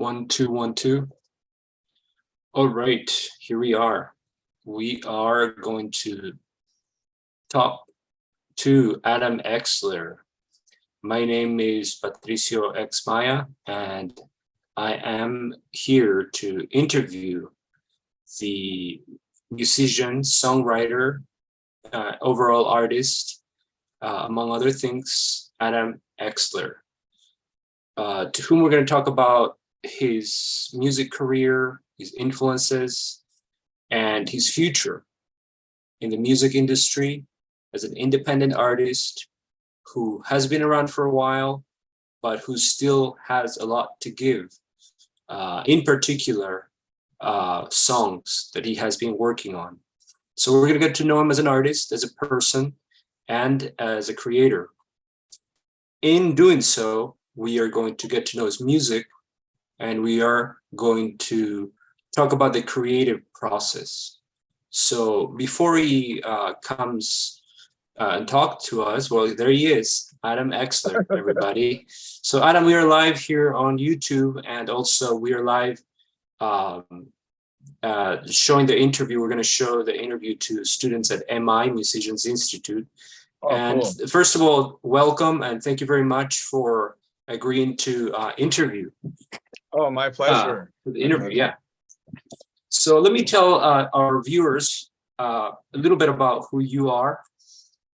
One, two, one, two. All right, here we are. We are going to talk to Adam Exler. My name is Patricio Maya, and I am here to interview the musician, songwriter, overall artist, among other things, Adam Exler, to whom we're going to talk about his music career, his influences, and his future in the music industry as an independent artist who has been around for a while, but who still has a lot to give. In particular, songs that he has been working on. So we're going to get to know him as an artist, as a person, and as a creator. In doing so, we are going to get to know his music, and we are going to talk about the creative process. So before he comes and talk to us, well, there he is, Adam Exler, everybody. So Adam, we are live here on YouTube, and also we are live showing the interview. We're going to show the interview to students at MI, Musicians Institute. And cool. First of all, welcome, and thank you very much for agreeing to interview. Oh, my pleasure. For the interview, yeah. So let me tell our viewers a little bit about who you are.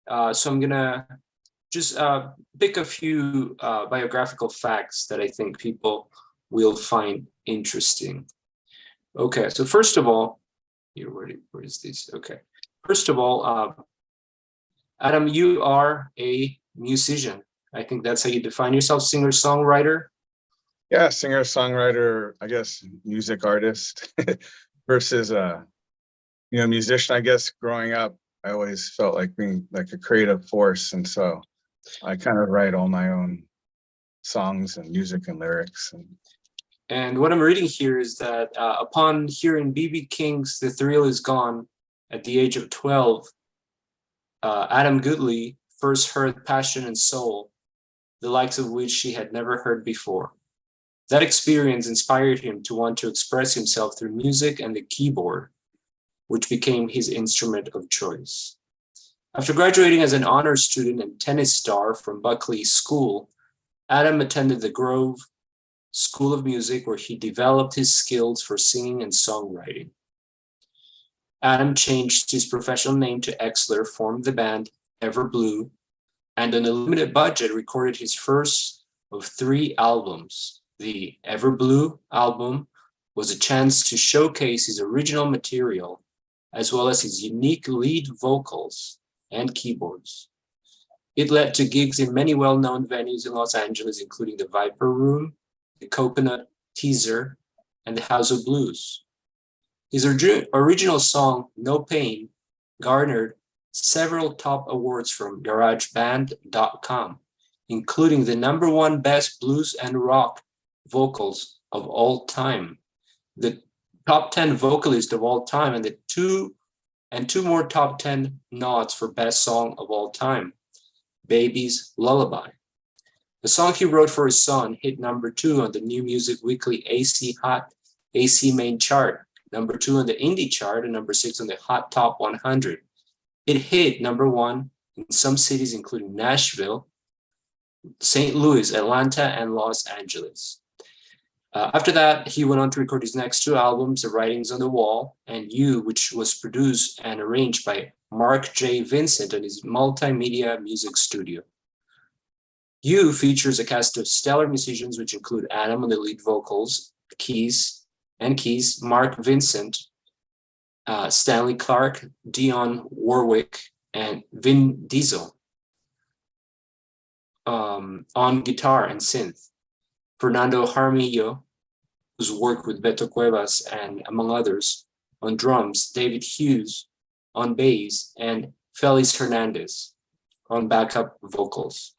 So I'm gonna just pick a few biographical facts that I think people will find interesting. Okay, so first of all, where is this? Okay, first of all, Adam, you are a musician. I think that's how you define yourself, singer-songwriter. Yeah, singer-songwriter, I guess, music artist versus musician. I guess growing up, I always felt like being like a creative force, and so I kind of write all my own songs and music and lyrics. And what I'm reading here is that upon hearing B.B. King's "The Thrill Is Gone" at the age of 12, Adam Goodley first heard passion and soul, the likes of which he had never heard before. That experience inspired him to want to express himself through music and the keyboard, which became his instrument of choice. After graduating as an honors student and tennis star from Buckley School, Adam attended the Grove School of Music, where he developed his skills for singing and songwriting. Adam changed his professional name to Exler, formed the band Everblue, and on a limited budget recorded his first of 3 albums. The Everblue album was a chance to showcase his original material, as well as his unique lead vocals and keyboards. It led to gigs in many well-known venues in Los Angeles, including the Viper Room, the Coconut Teaser, and the House of Blues. His original song, No Pain, garnered several top awards from GarageBand.com, including the #1 Best Blues and Rock Vocals of all time, the top 10 vocalist of all time, and two more top 10 nods for Best Song of all time, Baby's Lullaby. The song he wrote for his son hit #2 on the New Music Weekly AC Hot AC Main Chart, #2 on the Indie Chart, and #6 on the Hot Top 100. It hit #1 in some cities, including Nashville, St. Louis, Atlanta, and Los Angeles. After that, he went on to record his next 2 albums, The Writings on the Wall and You, which was produced and arranged by Mark J. Vincent in his multimedia music studio. You features a cast of stellar musicians, which include Adam on the lead vocals, keys, Mark Vincent, Stanley Clark, Dionne Warwick, and Vin Diesel on guitar and synth. Fernando Jaramillo, who's worked with Beto Cuevas and among others, on drums, David Hughes on bass, and Feliz Hernandez on backup vocals.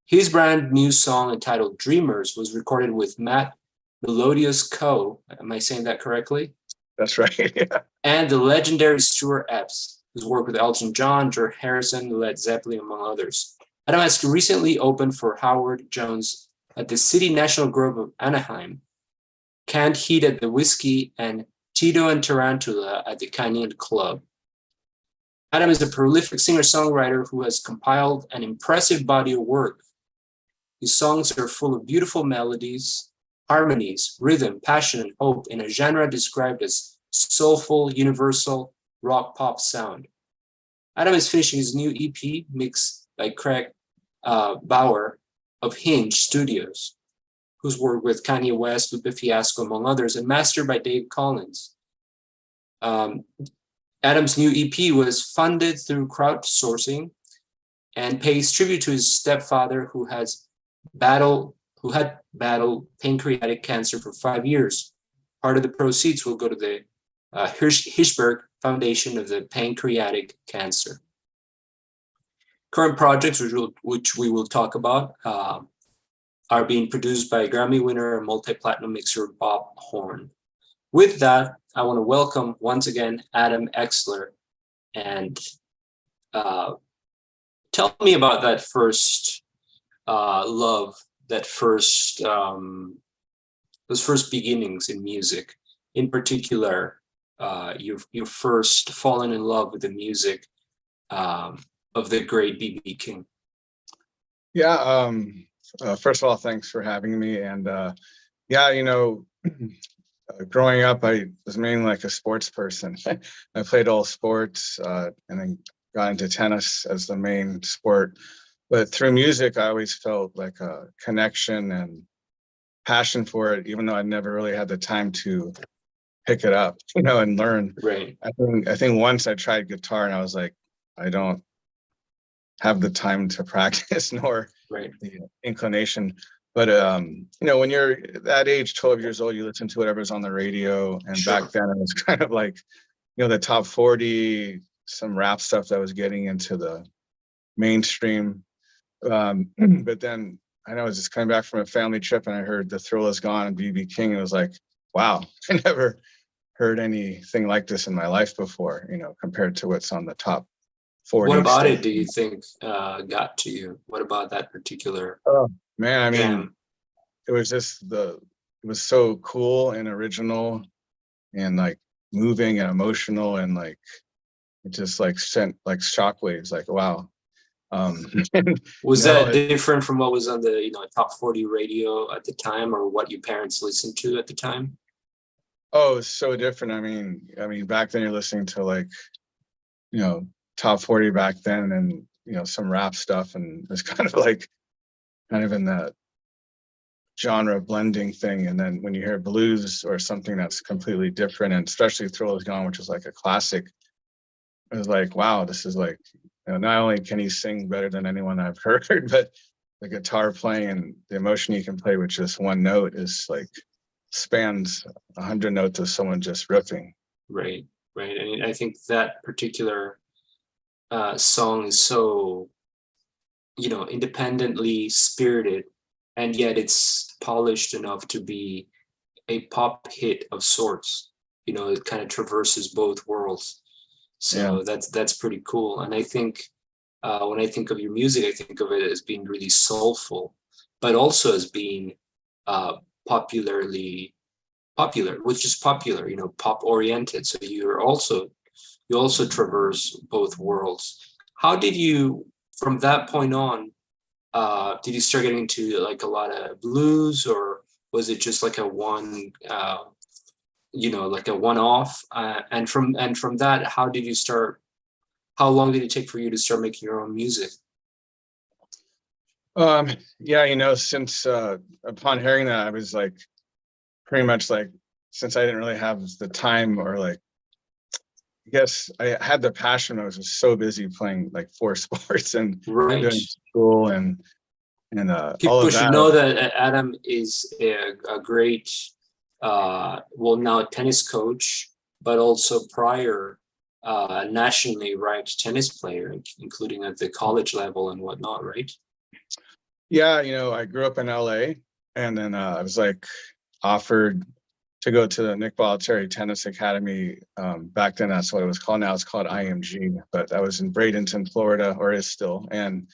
His brand new song entitled Dreamers was recorded with Matt Melodious Co. Am I saying that correctly? That's right. Yeah. And the legendary Stuart Epps, who's worked with Elton John, George Harrison, Led Zeppelin, among others. Adam has recently opened for Howard Jones at the City National Grove of Anaheim Canned Heat at the Whiskey, and Tito and Tarantula at the Canyon Club. Adam is a prolific singer-songwriter who has compiled an impressive body of work. His songs are full of beautiful melodies, harmonies, rhythm, passion, and hope in a genre described as soulful, universal, rock pop sound. Adam is finishing his new EP, mixed by Craig Bauer of Hinge Studios, who's worked with Kanye West, Lupe Fiasco, among others, and mastered by Dave Collins. Adam's new EP was funded through crowdsourcing and pays tribute to his stepfather, who had battled pancreatic cancer for 5 years. Part of the proceeds will go to the Hirschberg Foundation of the Pancreatic Cancer. Current projects, which we will talk about, are being produced by Grammy winner and multi-platinum mixer Bob Horn. With that, I want to welcome once again Adam Exler, and tell me about that first love, that first those first beginnings in music. In particular, your first falling in love with the music of the great B.B. King. Yeah. First of all, thanks for having me. And yeah, you know, growing up, I was mainly like a sports person. I played all sports and then got into tennis as the main sport. But through music, I always felt like a connection and passion for it, even though I never really had the time to pick it up, you know, and learn. Right. I think once I tried guitar and I was like, I don't have the time to practice nor the inclination. But you know, when you're that age, 12 years old, you listen to whatever's on the radio. And back then it was kind of like, you know, the top 40, some rap stuff that was getting into the mainstream. But then I know I was just coming back from a family trip and I heard The Thrill Is Gone and B.B. King. And it was like, wow, I never heard anything like this in my life before, you know, compared to what's on the top 40. What about it do you think got to you? What about that particular man, I mean, jam? It was just it was so cool and original and like moving and emotional, and like it just like sent like shockwaves, like wow. Was that different from what was on the top 40 radio at the time, or what your parents listened to at the time? Oh, it's so different. I mean, back then you're listening to like, you know, top 40 back then, and you know, some rap stuff, and it's kind of in that genre blending thing. And then when you hear blues or something that's completely different, and especially Thrill Is Gone, which is like a classic, it was like, wow, this is like, you know, not only can he sing better than anyone I've heard, but the guitar playing and the emotion he can play with just one note is like spans 100 notes of someone just riffing. Right. And I think that particular song is so, independently spirited, and yet it's polished enough to be a pop hit of sorts. It kind of traverses both worlds. So Yeah. that's pretty cool. And I think when I think of your music, I think of it as being really soulful, but also as being popular, which is popular, pop oriented. So you also traverse both worlds. How did you, from that point on, did you start getting into like a lot of blues, or was it just like a one-off? And from that, how did you start? How long did it take for you to start making your own music? Yeah, since upon hearing that, I was like, pretty much like, since I didn't really have the time, or like, I guess I had the passion. I was just so busy playing like 4 sports and doing school and people all of that. Should know that Adam is a great, now a tennis coach, but also prior nationally ranked tennis player, including at the college level and whatnot, right? Yeah, I grew up in LA, and then I was like offered to go to the Nick Bollettieri Tennis Academy. Back then, that's what it was called. Now it's called IMG, but I was in Bradenton, Florida, or is still. And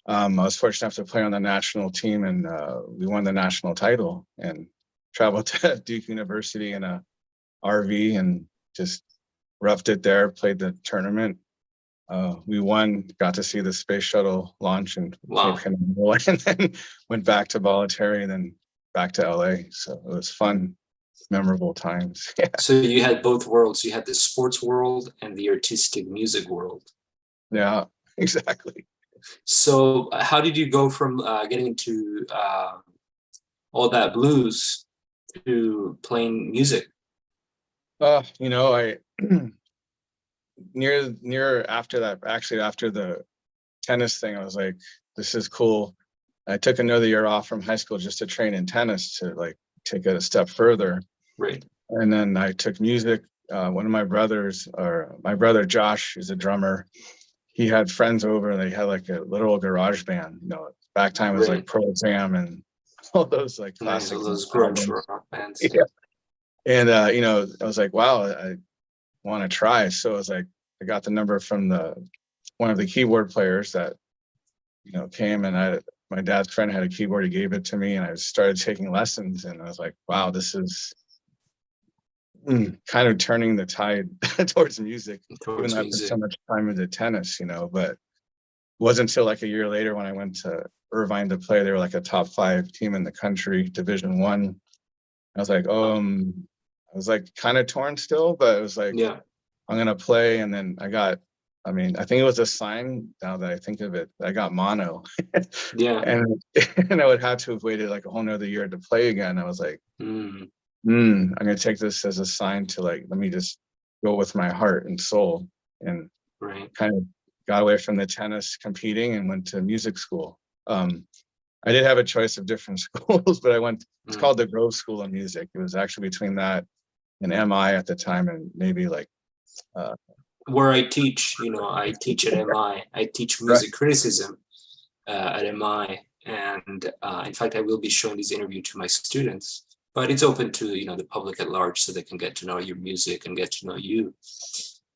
I was fortunate enough to play on the national team, and we won the national title and traveled to Duke University in a RV and just roughed it there, played the tournament. We won, got to see the space shuttle launch in Wow. Cape Canaveral, and then went back to Bolletary and then back to LA. So it was fun, memorable times. Yeah. So you had both worlds. You had the sports world and the artistic music world. Yeah, exactly. So how did you go from getting into all that blues to playing music? You know, I near after that, actually after the tennis thing, I was like, this is cool. I took another year off from high school just to train in tennis to like take it a step further. Right. And then I took music. One of my brothers, or my brother Josh, is a drummer. He had friends over and they had like a literal garage band. You know, back time was like Pearl Jam and all those like Nice, classic all those grunge albums. rock bands. Yeah. And you know, I was like, wow, I want to try. So I was like, I got the number from one of the keyboard players that, you know, came, and my dad's friend had a keyboard. He gave it to me and I started taking lessons, and I was like, wow, this is kind of turning the tide towards music, even though I put so much time into tennis, you know. But it wasn't until like a year later when I went to Irvine to play. They were like a top 5 team in the country, Division I. I was like, I was like kind of torn still, but it was like, Yeah. I'm gonna play. And then I think it was a sign, now that I think of it, I got mono. Yeah. and I would have to have waited like a whole nother year to play again. I was like, I'm gonna take this as a sign to like, let me just go with my heart and soul, and kind of got away from the tennis competing and went to music school. I did have a choice of different schools, but it's called the Grove School of Music. It was actually between that and MI at the time, and maybe like where I teach, you know, I teach at MI. I teach music criticism at MI, and in fact, I will be showing this interview to my students. But it's open to, you know, the public at large, so they can get to know your music and get to know you.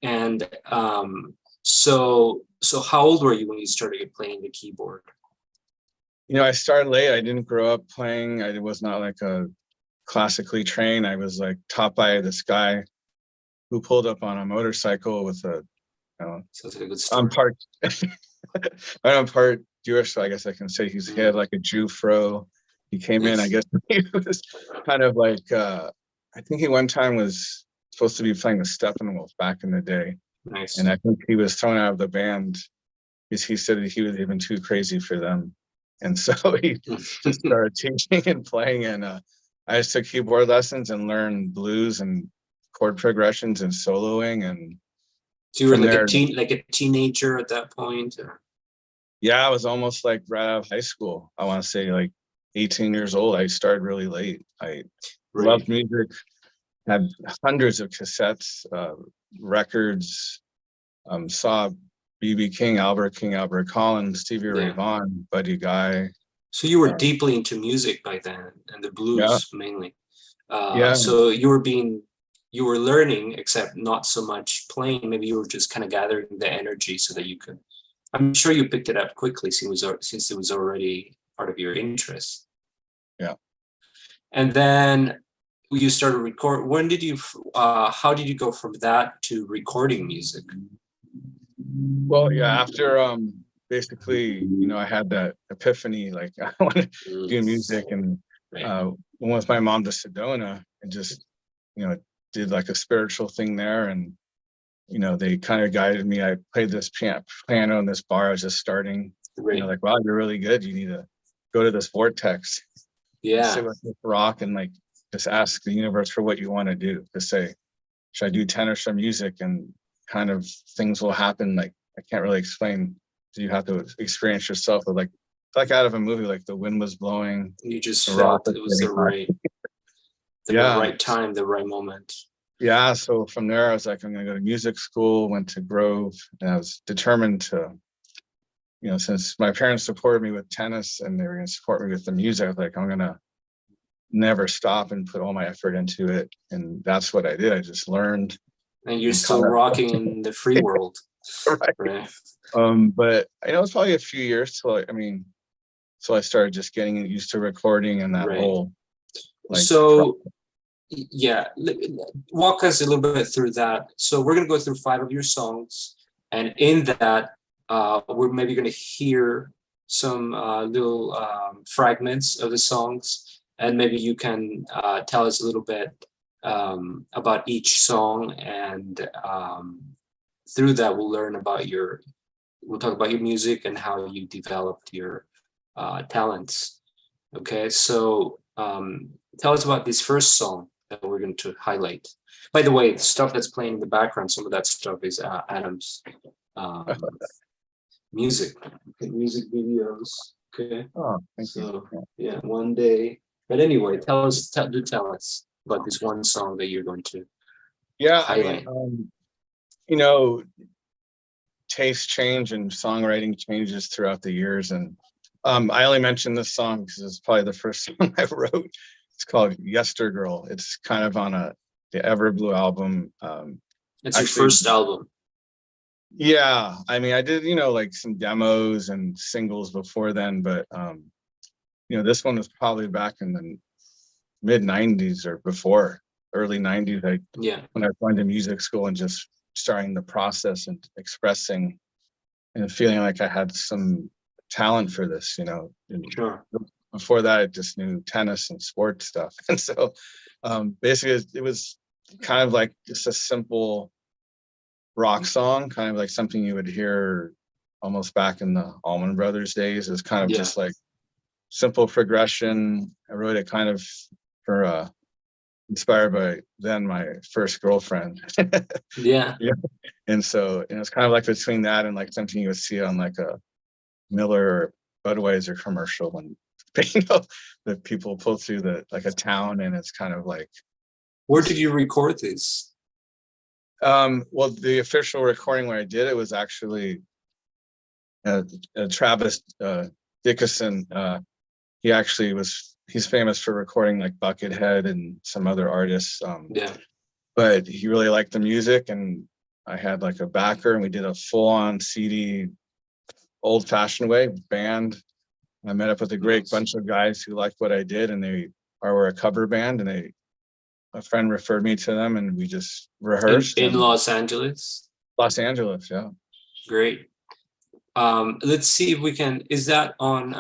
And so how old were you when you started playing the keyboard? You know, I started late. I didn't grow up playing. I was not like a classically trained. I was like taught by this guy who pulled up on a motorcycle with a, you know, sounds like a good story. I'm part Jewish, so I guess I can say he had like a Jew fro. He came in, I guess he was kind of like, I think he one time was supposed to be playing with Steppenwolf back in the day. Nice. And I think he was thrown out of the band because he said that he was even too crazy for them. And so he just started teaching and playing. And I just took keyboard lessons and learned blues and chord progressions and soloing. And so you were like a teenager at that point? Or? Yeah, I was almost like right out of high school. I want to say like 18 years old. I started really late. I loved music, had hundreds of cassettes, records, saw B.B. King, Albert Collins, Stevie Ray Vaughan, Buddy Guy. So you were deeply into music by then, and the blues mainly. So you were learning, except not so much playing. Maybe you were just kind of gathering the energy so that you could. I'm sure you picked it up quickly since it was already part of your interest. Yeah. And then you started record. When did you? How did you go from that to recording music? Well, yeah, after basically, you know, I had that epiphany, like I want to do music, and went with my mom to Sedona and just, you know, did like a spiritual thing there, and you know, they kind of guided me. I played this piano in this bar I was just starting. You know, like, wow, you're really good. You need to go to this vortex. Yeah. Sit with this rock and like just ask the universe for what you want to do. Just say, should I do tennis or music? And kind of things will happen. Like, I can't really explain. You have to experience yourself. But like out of a movie, like the wind was blowing. You just felt it was the right time, the right moment. Yeah, so from there, I was like, I'm going to go to music school, went to Grove, and I was determined to, you know, since my parents supported me with tennis and they were going to support me with the music, I was like, I'm going to never stop and put all my effort into it. And that's what I did. I just learned. And you're still rocking in the free world. Right. But I know it's probably a few years till I started just getting used to recording and that whole like So yeah, walk us a little bit through that. So we're gonna go through 5 of your songs, and in that, we're maybe gonna hear some little fragments of the songs, and maybe you can tell us a little bit about each song, and through that we'll learn about we'll talk about your music and how you developed your talents. Okay, so tell us about this first song that we're going to highlight. By the way, the stuff that's playing in the background, some of that stuff is Adam's um, music, music videos. Okay, oh, thank so you. yeah, one day. But anyway, tell us, do tell us about this one song that you're going to Yeah, I mean, highlight. you know, taste change and songwriting changes throughout the years, and I only mentioned this song because it's probably the first song I wrote. It's called Yestergirl. It's kind of on the Everblue album. It's your Actually, first album. yeah, I mean, I did, like some demos and singles before then, but this one was probably back in the mid 90s or before, early 90s. Yeah, When I went to music school and just starting the process and expressing and feeling like I had some talent for this, And sure. before that, I just knew tennis and sports stuff. And so basically it was kind of like just a simple rock song, kind of like something you would hear almost back in the Allman Brothers days. It was kind of Yeah, just like simple progression. I wrote it kind of for inspired by then my first girlfriend. yeah. Yeah. And so it's kind of like between that and like something you would see on like a Miller or Budweiser commercial when the people pull through like a town, and it's kind of like Where did you record this? well, the official recording where I did it was actually Travis Dickinson. He's famous for recording like Buckethead and some other artists. Yeah. But he really liked the music, and I had like a backer, and we did a full-on CD, old-fashioned way band. I met up with a great bunch of guys who liked what I did, and they were a cover band, and a friend referred me to them, and we just rehearsed In Los Angeles. Los Angeles. Yeah. Great. Let's see if we can. Is that on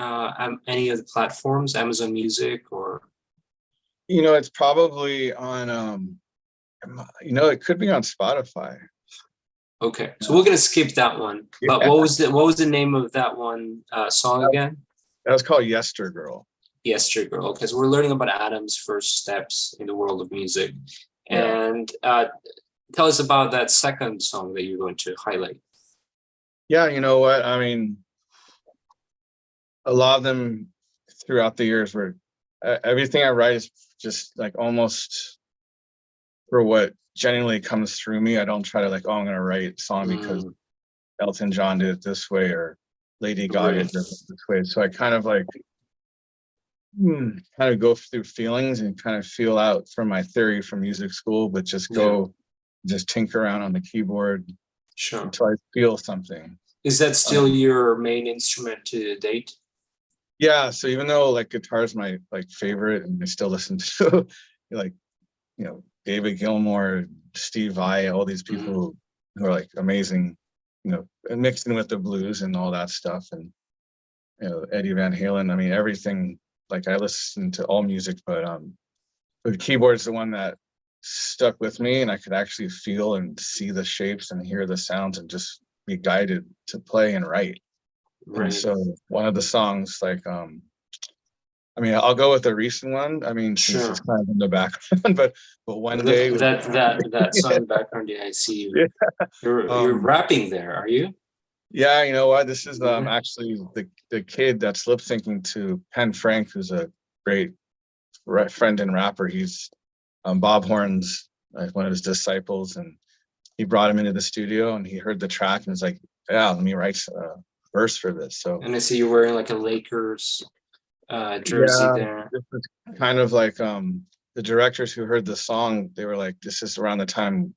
any of the platforms, Amazon Music or? It's probably on. It could be on Spotify. Okay, so we're gonna skip that one. But Yeah. what was the name of that one song again? That was called Yestergirl. Yestergirl. Okay, so we're learning about Adam's first steps in the world of music, Yeah. and tell us about that second song that you're going to highlight. Yeah, you know what? I mean, a lot of them throughout the years were everything I write is just like almost for what genuinely comes through me. I don't try to like, oh, I'm gonna write a song because Elton John did it this way or Lady Gaga did it this way. So I kind of like kind of go through feelings and kind of feel out from my theory from music school, but just just tinker around on the keyboard until I feel something. Is that still your main instrument to date? Yeah. So even though like guitar is my like favorite, and I still listen to like, David Gilmour, Steve Vai, all these people who are like amazing, and mixed in with the blues and all that stuff. And, Eddie Van Halen, I mean, everything, like I listen to all music, but the keyboard is the one that stuck with me, and I could actually feel and see the shapes and hear the sounds and just be guided to play and write. And so one of the songs, like, I mean, I'll go with the recent one. I mean, since it's kind of in the background, but one day that song in the background, yeah, I see you. Yeah. You're rapping there, are you? Yeah, you know what? This is actually the kid that's lip syncing to Penn Frank, who's a great friend and rapper. He's Bob Horn's one of his disciples, and he brought him into the studio, and he heard the track and was like, "Yeah, let me write a verse for this." So, and I see you're wearing like a Lakers jersey there. This is kind of like the directors who heard the song, they were like, "This is around the time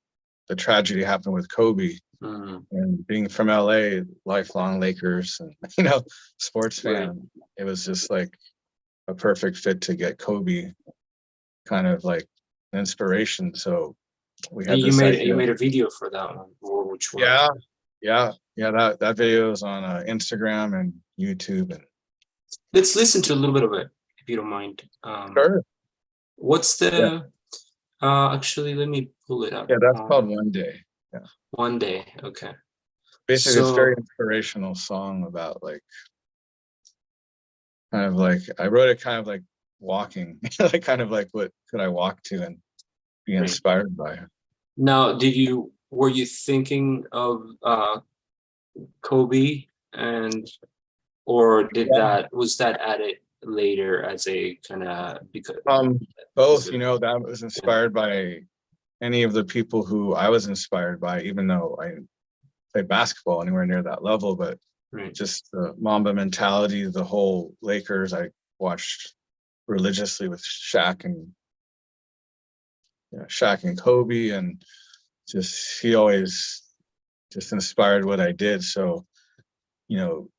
the tragedy happened with Kobe." And being from LA, lifelong Lakers and sports fan, it was just like a perfect fit to get Kobe kind of like inspiration. So we And had this you idea. made a video for that one, or which one? Yeah, yeah. That video is on Instagram and YouTube. And Let's listen to a little bit of it, if you don't mind. sure. What's Yeah, the actually, let me pull it up. yeah. That's called One Day. Yeah. One Day. Okay. Basically, it's a very So inspirational song about like kind of like I wrote it kind of like walking, like kind of like what could I walk to and be right. inspired by. Now, were you thinking of Kobe, and or was that added later as a kind of, because Um, is Both, it, that was yeah, inspired by any of the people who I was inspired by, even though I didn't play basketball anywhere near that level, but right. just the Mamba mentality, the whole Lakers I watched religiously with Shaq and Kobe, and just he always just inspired what I did. So, you know,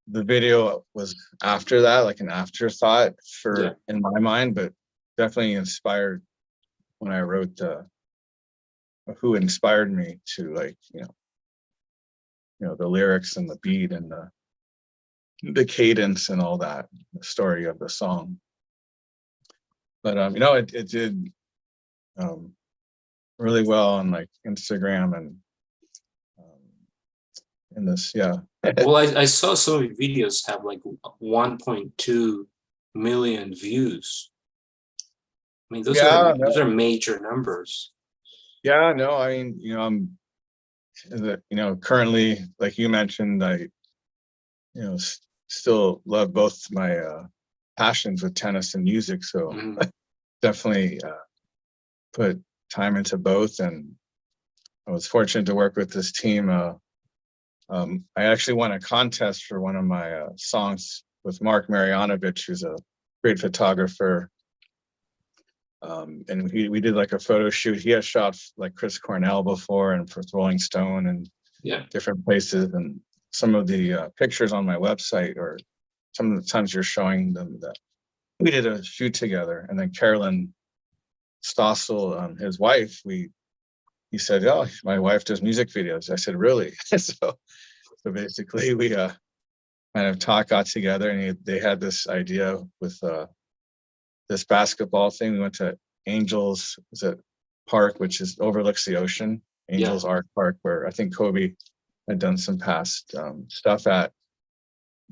the video was after that, like an afterthought Yeah. for in my mind, but definitely inspired when I wrote who inspired me to like, the lyrics and the beat and the cadence and all that, the story of the song. But it did um really well on like Instagram and um in this, yeah. Well, I saw some of your videos have like 1.2 million views. I mean, Yeah, those no, are major numbers. yeah, no, I mean, I'm currently, like you mentioned, I still love both my passions with tennis and music, so Mhm. definitely put time into both. And I was fortunate to work with this team. I actually won a contest for one of my songs with Mark Marianovich, who's a great photographer. And we did like a photo shoot. He has shot like Chris Cornell before and for Rolling Stone and Yeah. different places. And some of the pictures on my website, or some of the times you're showing them, that we did a shoot together. And then Carolyn Stossel, his wife, he said, "Oh, my wife does music videos." I said, "Really?" So basically we kind of got together, and they had this idea with this basketball thing. We went to Angels, is it Park, which is overlooks the ocean, Yeah. Angels Art Park, where I think Kobe had done some past stuff at,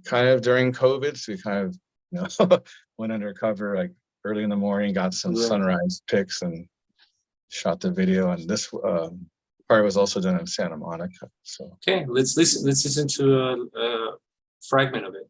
kind of during COVID. So we kind of, went undercover like early in the morning, got some Right. sunrise pics and shot the video. And this part was also done in Santa Monica. So Okay, let's listen to a fragment of it.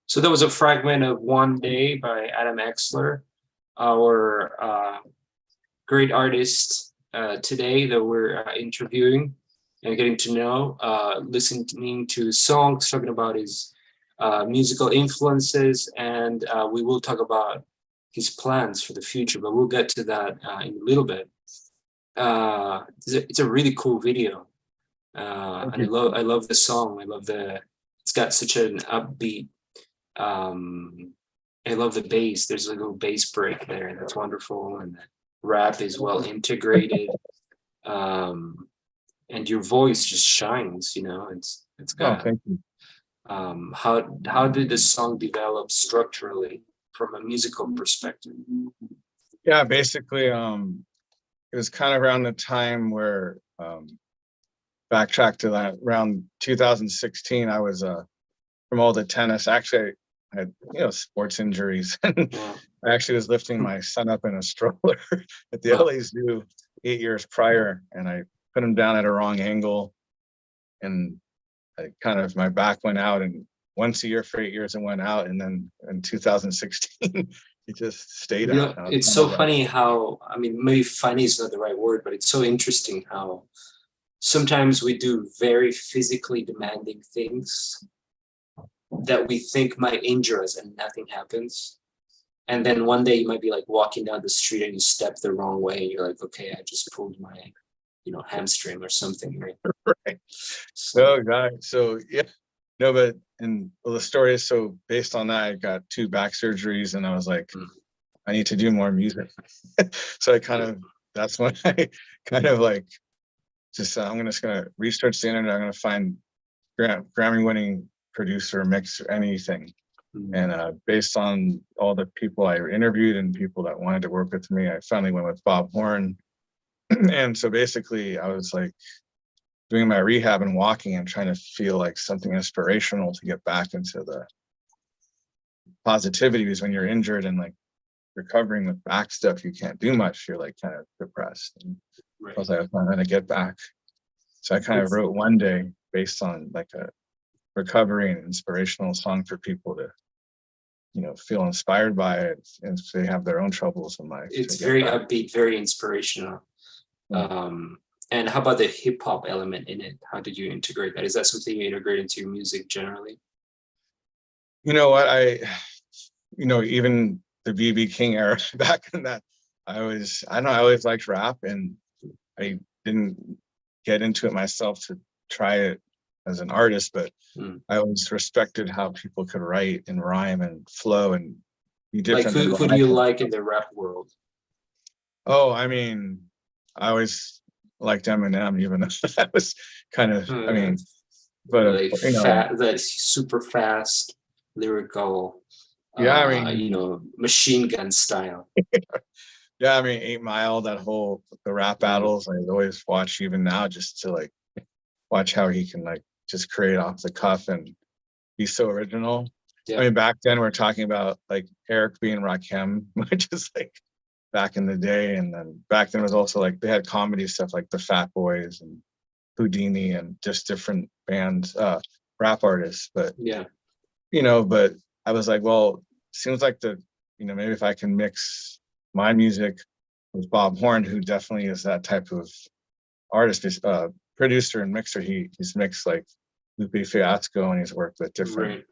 So that was a fragment of One Day by Adam Exler, our great artist today that we're interviewing and getting to know, listening to songs, talking about his musical influences, and we will talk about his plans for the future, but we'll get to that in a little bit. It's a really cool video, and I love the song. It's got such an upbeat. I love the bass. There's a little bass break there. That's wonderful, and the rap is well integrated. And your voice just shines. It's got. thank you. How did the song develop structurally from a musical perspective? Yeah, basically, it was kind of around the time where, backtrack to that, around 2016, I was from all the tennis. Actually, I had sports injuries, and I actually was lifting my son up in a stroller at the LA Zoo 8 years prior, and I put him down at a wrong angle, and my back went out, and once a year for 8 years it went out, and then in 2016 it just stayed out. It's so funny how, maybe funny is not the right word, but it's so interesting how sometimes we do very physically demanding things that we think might injure us and nothing happens. And then one day you might be like walking down the street and you step the wrong way. And you're like, okay, I just pulled my, hamstring or something, right? Right. So, God. So, yeah. No, but, the story is, so based on that, I got 2 back surgeries, and I was like, I need to do more music. So that's when I kind of like, I'm just going to research the internet. I'm going to find Grammy winning producer, mix, anything. And based on all the people I interviewed and people that wanted to work with me, I finally went with Bob Horn. And so basically I was like doing my rehab and walking and trying to feel like something inspirational to get back into the positivity, because when you're injured and like recovering with back stuff, you can't do much. You're like kind of depressed. And I was like, I'm going to get back. So I kind of wrote One Day based on like a recovery and inspirational song for people to, feel inspired by it, and if they have their own troubles in life. It's very upbeat, very inspirational. And how about the hip hop element in it? How did you integrate that? Is that something you integrate into your music generally? You know what? Even the BB King era back in that, I always liked rap, and I didn't get into it myself to try it as an artist, but I always respected how people could write and rhyme and flow and be different. Like who do you like in the rap world? Oh, I always liked Eminem, even though that was kind of, but that's super fast, lyrical, yeah, machine gun style. Yeah, 8 Mile, the rap battles, I always watch even now, just to like watch how he can like just create off the cuff and be so original. Yeah. Back then we're talking about like Eric B and Rakim, which is like back in the day. And then back then was also like they had comedy stuff like the Fat Boys and Houdini and just different bands, rap artists. But but I was like, well, seems like maybe if I can mix my music with Bob Horn, who definitely is that type of artist, producer and mixer. He's mixed like Lupe Fiasco, and he's worked with different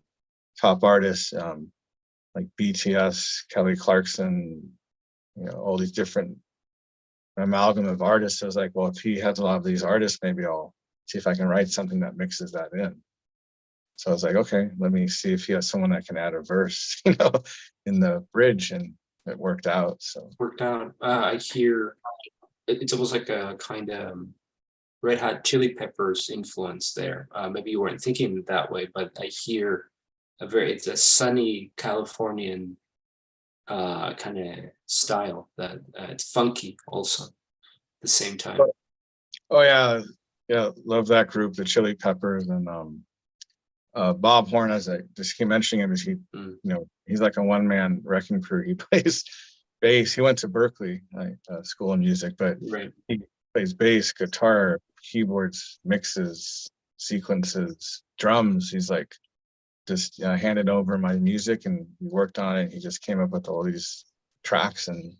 top artists, like BTS, Kelly Clarkson, all these different amalgam of artists. I was like, well, if he has a lot of these artists, maybe I'll see if I can write something that mixes that in. So I was like, okay, let me see if he has someone that can add a verse, in the bridge, and it worked out. So worked out. I hear it's almost like a kind of Red Hot Chili Peppers influence there. Maybe you weren't thinking that way, but I hear it's a sunny Californian kind of style that it's funky also at the same time. Oh yeah, love that group, the Chili Peppers. And Bob Horn, as I just keep mentioning him, is he's like a one-man wrecking crew. He plays bass. He went to Berkeley School of Music, but he plays bass, guitar, keyboards, mixes, sequences, drums. He's like just handed over my music, and we worked on it. He just came up with all these tracks and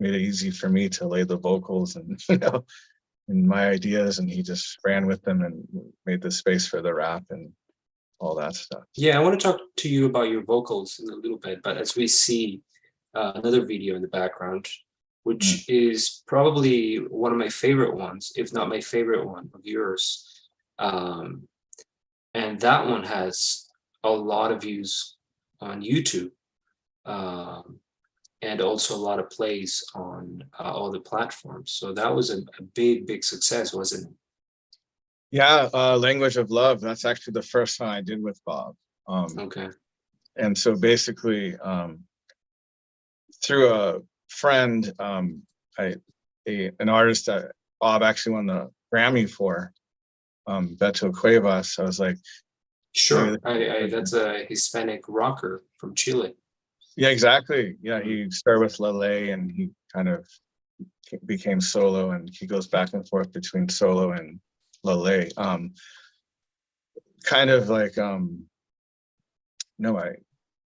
made it easy for me to lay the vocals and and my ideas, and he just ran with them and made the space for the rap and all that stuff. Yeah, I want to talk to you about your vocals in a little bit, but as we see another video in the background, which is probably one of my favorite ones, if not my favorite one of yours. And that one has a lot of views on YouTube, and also a lot of plays on all the platforms. So that was a big success, wasn't it? Yeah, Language of Love. That's actually the first song I did with Bob. Okay. And so basically, through a friend, an artist that Bob actually won the Grammy for, Beto Cuevas. I was like, sure, that's a Hispanic rocker from Chile. Yeah, exactly. Yeah, he started with Lele, and he kind of became solo, and he goes back and forth between solo and Lele. Kind of like my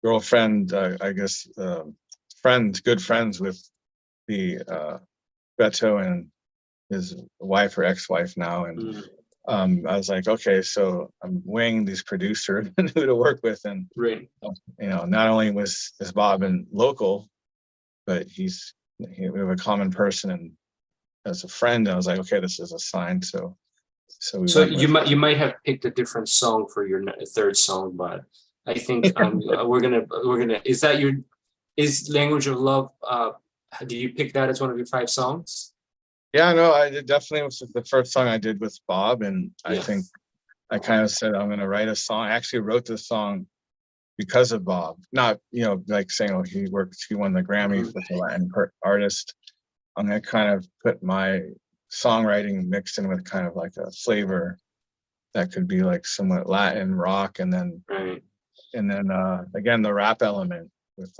girlfriend, I guess, good friends with the Beto and his wife or ex-wife now, and I was like, okay, so I'm weighing these producers and who to work with, and right. Not only is Bob and local, but we have a common person, and as a friend, I was like, okay, this is a sign. So you might have picked a different song for your third song, but I think we're gonna. Is Language of Love? Did you pick that as one of your 5 songs? Yeah, no, I did, definitely was the first song I did with Bob, and I think I kind of said I'm going to write a song. I actually wrote this song because of Bob, not like saying, oh, he won the Grammy with the Latin artist. I'm going to kind of put my songwriting mixed in with kind of like a flavor that could be like somewhat Latin rock, and then again the rap element with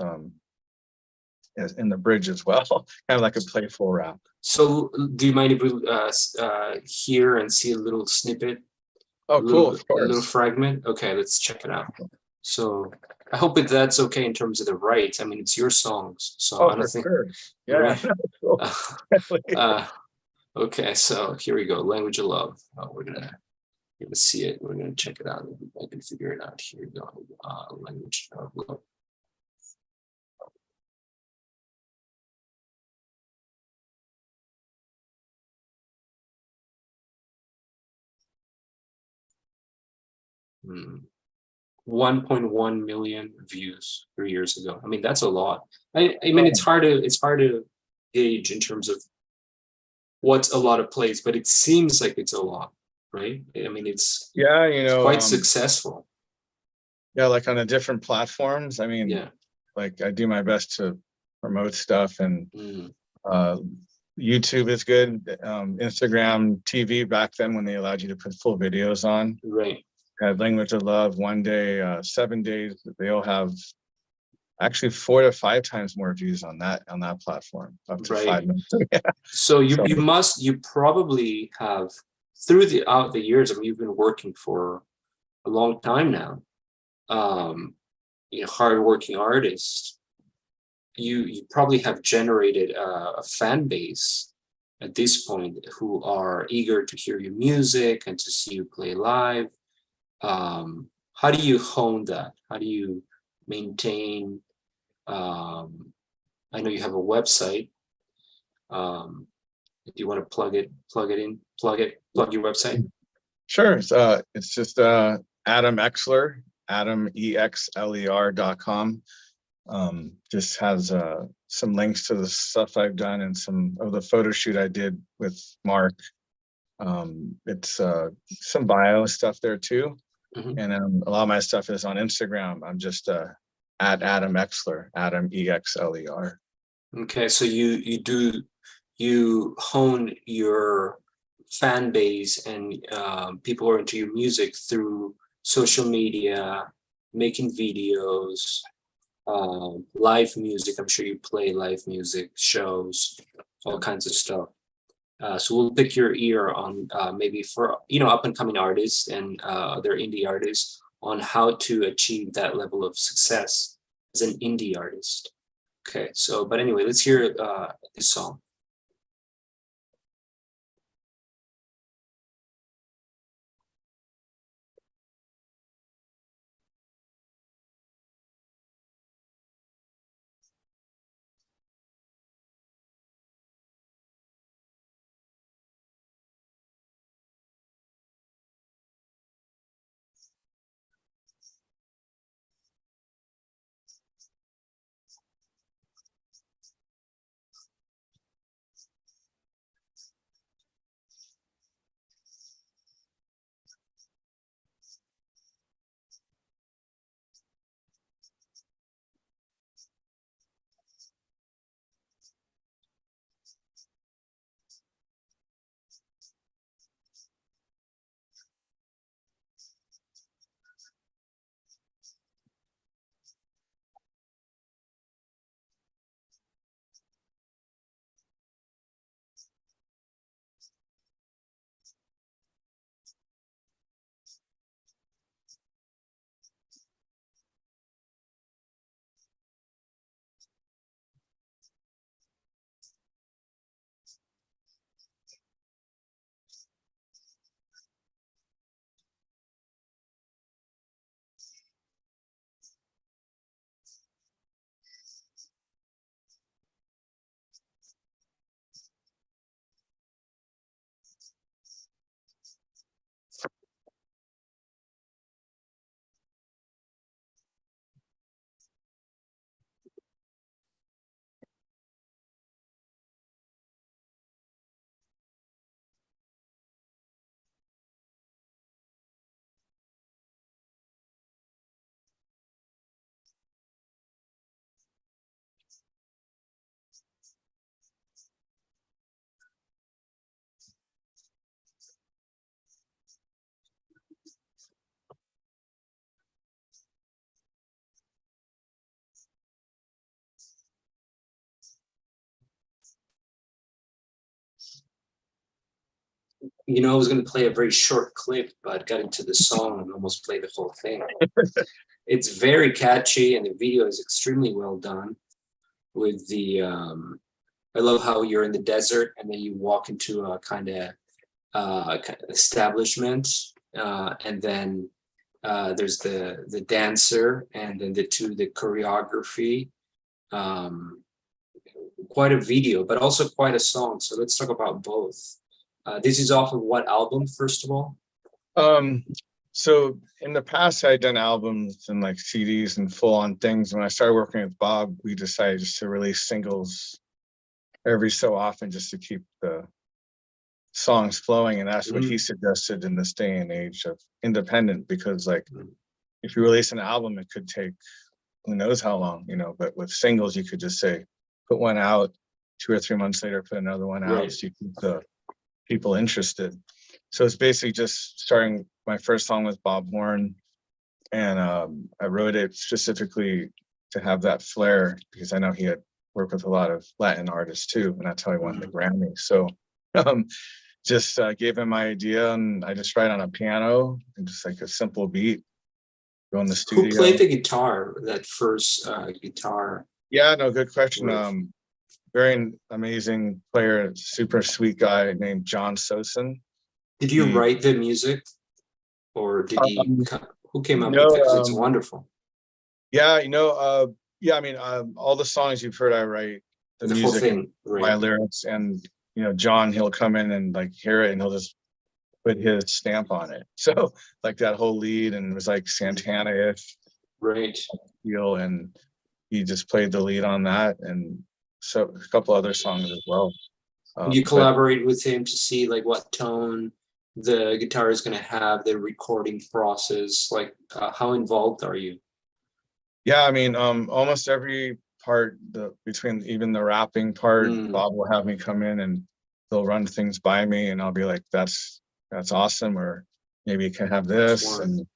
in the bridge as well, kind of like a playful rap. So do you mind if we hear and see a little snippet? Oh, cool, of course. A little fragment? Okay, let's check it out. So I hope that's okay in terms of the rights. I mean, it's your songs, so I don't think. Sure. Yeah. Right? Okay, so here we go. Language of Love. We're gonna see it. We're gonna check it out. I can figure it out. Here we go. Language of Love. Hmm. 1.1 million views 3 years ago. I mean, that's a lot. I mean, it's hard to gauge in terms of what's a lot of plays, but it seems like it's a lot, right? I mean, it's quite successful. Yeah, like on the different platforms. I mean, like I do my best to promote stuff, and YouTube is good. Instagram TV back then, when they allowed you to put full videos on. Right. Had Language of Love, 1 day, 7 days. They all have actually 4 to 5 times more views on that platform, up to 5 minutes. So you probably have, throughout the years. I mean, you've been working for a long time now. Hardworking artist. You probably have generated a fan base at this point who are eager to hear your music and to see you play live. How do you hone that? How do you maintain? I know you have a website. Do you want to plug your website? Sure. It's just Adam Exler, AdamExler.com. Just has some links to the stuff I've done and some of the photo shoot I did with Mark. It's some bio stuff there too. And a lot of my stuff is on Instagram. I'm just at Adam Exler, Adam EXLER. Okay, so you hone your fan base and people who are into your music through social media, making videos, live music. I'm sure you play live music, shows, all kinds of stuff. So we'll pick your ear on maybe for up and coming artists and other indie artists on how to achieve that level of success as an indie artist. Okay, so but anyway, let's hear this song. You know, I was going to play a very short clip, but got into the song and almost played the whole thing. It's very catchy, and the video is extremely well done. With the, I love how you're in the desert and then you walk into a kind of establishment, and then there's the dancer, and then the choreography. Um, Quite a video, but also quite a song. So let's talk about both. This is off of what album, first of all? So in the past, I'd done albums and like CDs and full on things. When I started working with Bob, we decided just to release singles every so often just to keep the songs flowing. And that's what he suggested in this day and age of independent, because like if you release an album, it could take who knows how long, you know, but with singles, you could just say, put one out 2 or 3 months later, put another one out. Right. So you keep the people interested. So it's basically just starting. My first song was Bob Horn, and I wrote it specifically to have that flair because I know he had worked with a lot of Latin artists too, and that's how he won the Grammy. So just gave him my idea, and I just write on a piano and just like a simple beat. Go in the studio. Who played the guitar? That first guitar. Yeah, no, good question. Right. Very amazing player, super sweet guy named John Sosin. Did you write the music, or did he? Who came up with it? Because it's wonderful. Yeah, you know, yeah. I mean, all the songs you've heard, I write the music, whole thing, right. My lyrics, and you know, John, he'll come in and like hear it, and he'll just put his stamp on it. So like that whole lead, and it was like Santana-ish, right? Feel, and he just played the lead on that, and so a couple other songs as well. You collaborate with him to see like what tone the guitar is going to have, the recording process. Like, how involved are you? Yeah, I mean, almost every part, between even the rapping part, Bob will have me come in and they'll run things by me, and I'll be like, "That's awesome," or maybe you can have this and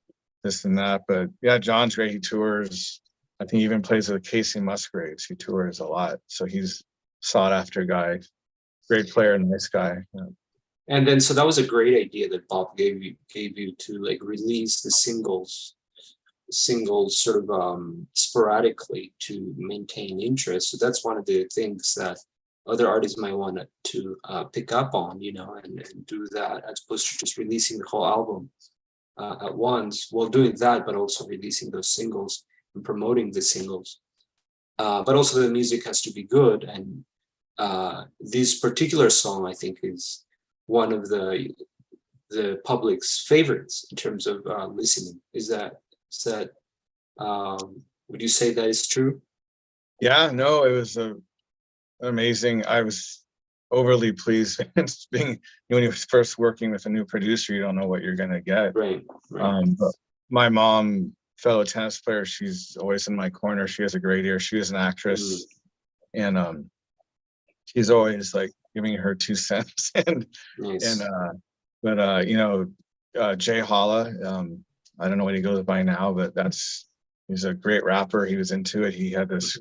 this and that. But yeah, John's great. He tours. I think he even plays with Casey Musgraves. He tours a lot, so he's sought after guy. Great player, nice guy. Yeah. And then, so that was a great idea that Bob gave you to like release the singles. singles sort of sporadically to maintain interest. So that's one of the things that other artists might want to pick up on, and do that, as opposed to just releasing the whole album at once, while doing that, but also releasing those singles and promoting the singles. But also the music has to be good. And this particular song, I think, is one of the public's favorites in terms of listening. Is that would you say that is true? Yeah, no, it was amazing. I was overly pleased. Being when you're first working with a new producer, you don't know what you're gonna get. Right. But my mom, fellow tennis player, she's always in my corner. She has a great ear. She was an actress, and she's always like giving her 2 cents. and Nice. but Jay Holla, I don't know what he goes by now, but he's a great rapper. He was into it. He had this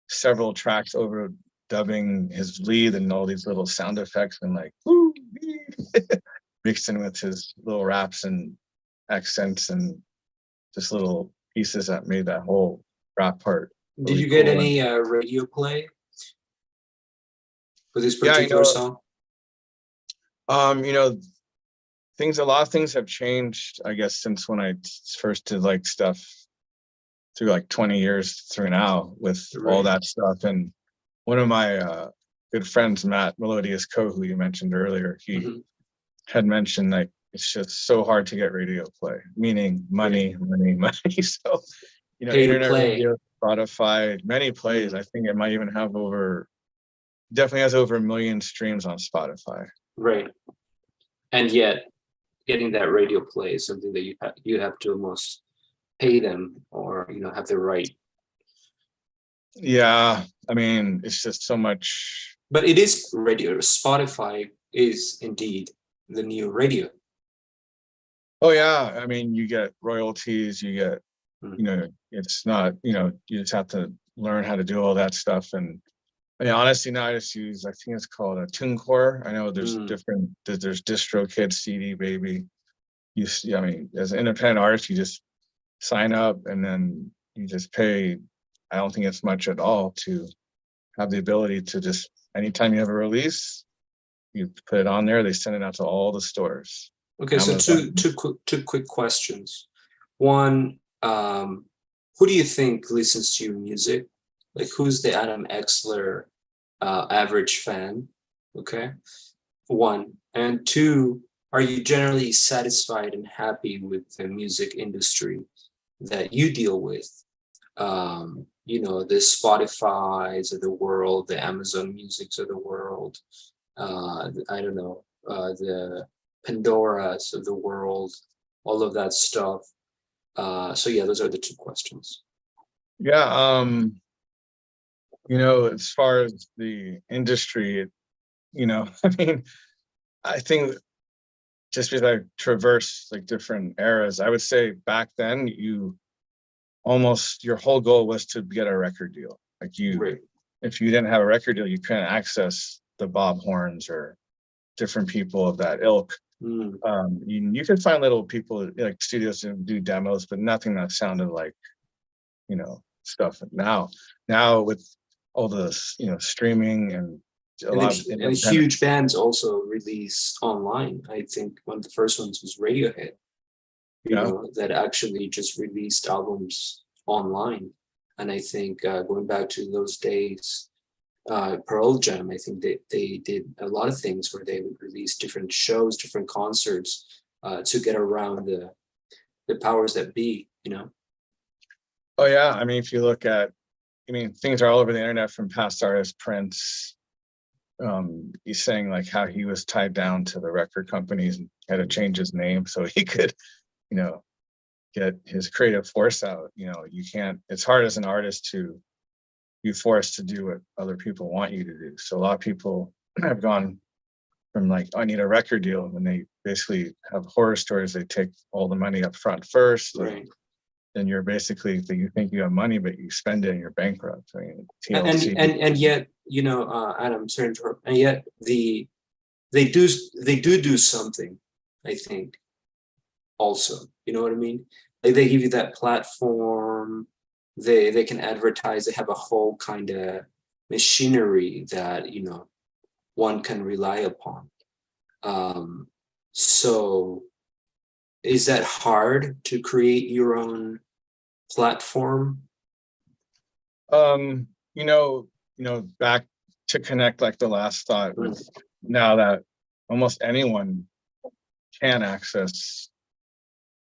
several tracks over dubbing his lead and all these little sound effects and like woo, mixed in with his little raps and accents and just little pieces that made that whole rap part. Did you get any radio play for this particular song? A lot of things have changed, I guess, since when I first did like stuff through like 20 years through now with all that stuff. And one of my good friends, Matt Melodious Co, who you mentioned earlier, he had mentioned like it's just so hard to get radio play, meaning money. So, internet radio, Spotify, many plays. I think it might even have definitely has over 1 million streams on Spotify. Right. And yet getting that radio play is something that you have to almost pay them or have the right. Yeah, I mean, it's just so much. But it is radio. Spotify is indeed the new radio. Oh yeah, I mean, you get royalties, you get it's not, you just have to learn how to do all that stuff. And I mean, honestly, now I just use, I think it's called a TuneCore. I know there's there's DistroKid, CD Baby. I mean, as an independent artist, you just sign up and then you just pay. I don't think it's much at all to have the ability to just, anytime you have a release, you put it on there, they send it out to all the stores. Okay, Amazon. So two quick questions. One, who do you think listens to your music? Like, who's the Adam Exler average fan? Okay, one. And two, are you generally satisfied and happy with the music industry that you deal with? The Spotifys of the world, the Amazon Musics of the world, I don't know, the Pandoras of the world, all of that stuff. So yeah, those are the two questions. Yeah, as far as the industry, I mean, I think just because I traverse like different eras, I would say back then your whole goal was to get a record deal. Like if you didn't have a record deal, you couldn't access the Bob Horns or different people of that ilk. You could find little people like studios to do demos, but nothing that sounded like, stuff. Now with all the, streaming and huge bands also release online. I think one of the first ones was Radiohead. That actually just released albums online. And I think going back to those days, Pearl Jam, I think they did a lot of things where they would release different shows, different concerts to get around the powers that be, Oh yeah, I mean, if you look at, things are all over the internet from past artists. Prince, he's saying like how he was tied down to the record companies and had to change his name so he could get his creative force out. You can't, it's hard as an artist to be forced to do what other people want you to do. So a lot of people have gone from like, I need a record deal, and they basically have horror stories. They take all the money up front first. Right. Then you're basically, you think you have money, but you spend it and you're bankrupt. I mean, and yet, Adam, sorry to interrupt, and yet they do something, I think, also, you know what I mean? like they give you that platform, they can advertise, they have a whole kind of machinery that, you know, one can rely upon. So is that hard to create your own platform? Back to connect like the last thought Mm, with now that almost anyone can access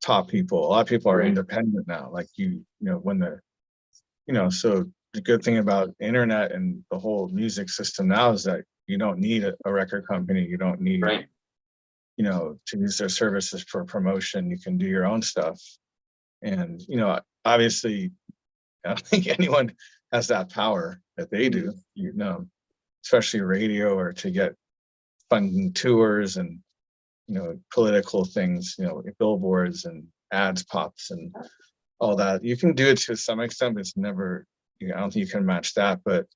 top people. A lot of people are right, independent now. Like when they're, so the good thing about internet and the whole music system now is that you don't need a record company. You don't need, right. to use their services for promotion. You can do your own stuff. And, obviously, I don't think anyone has that power that they Mm. do, especially radio or to get funding tours and, political things, billboards and ads pops and all that. You can do it to some extent, but it's never, I don't think you can match that. But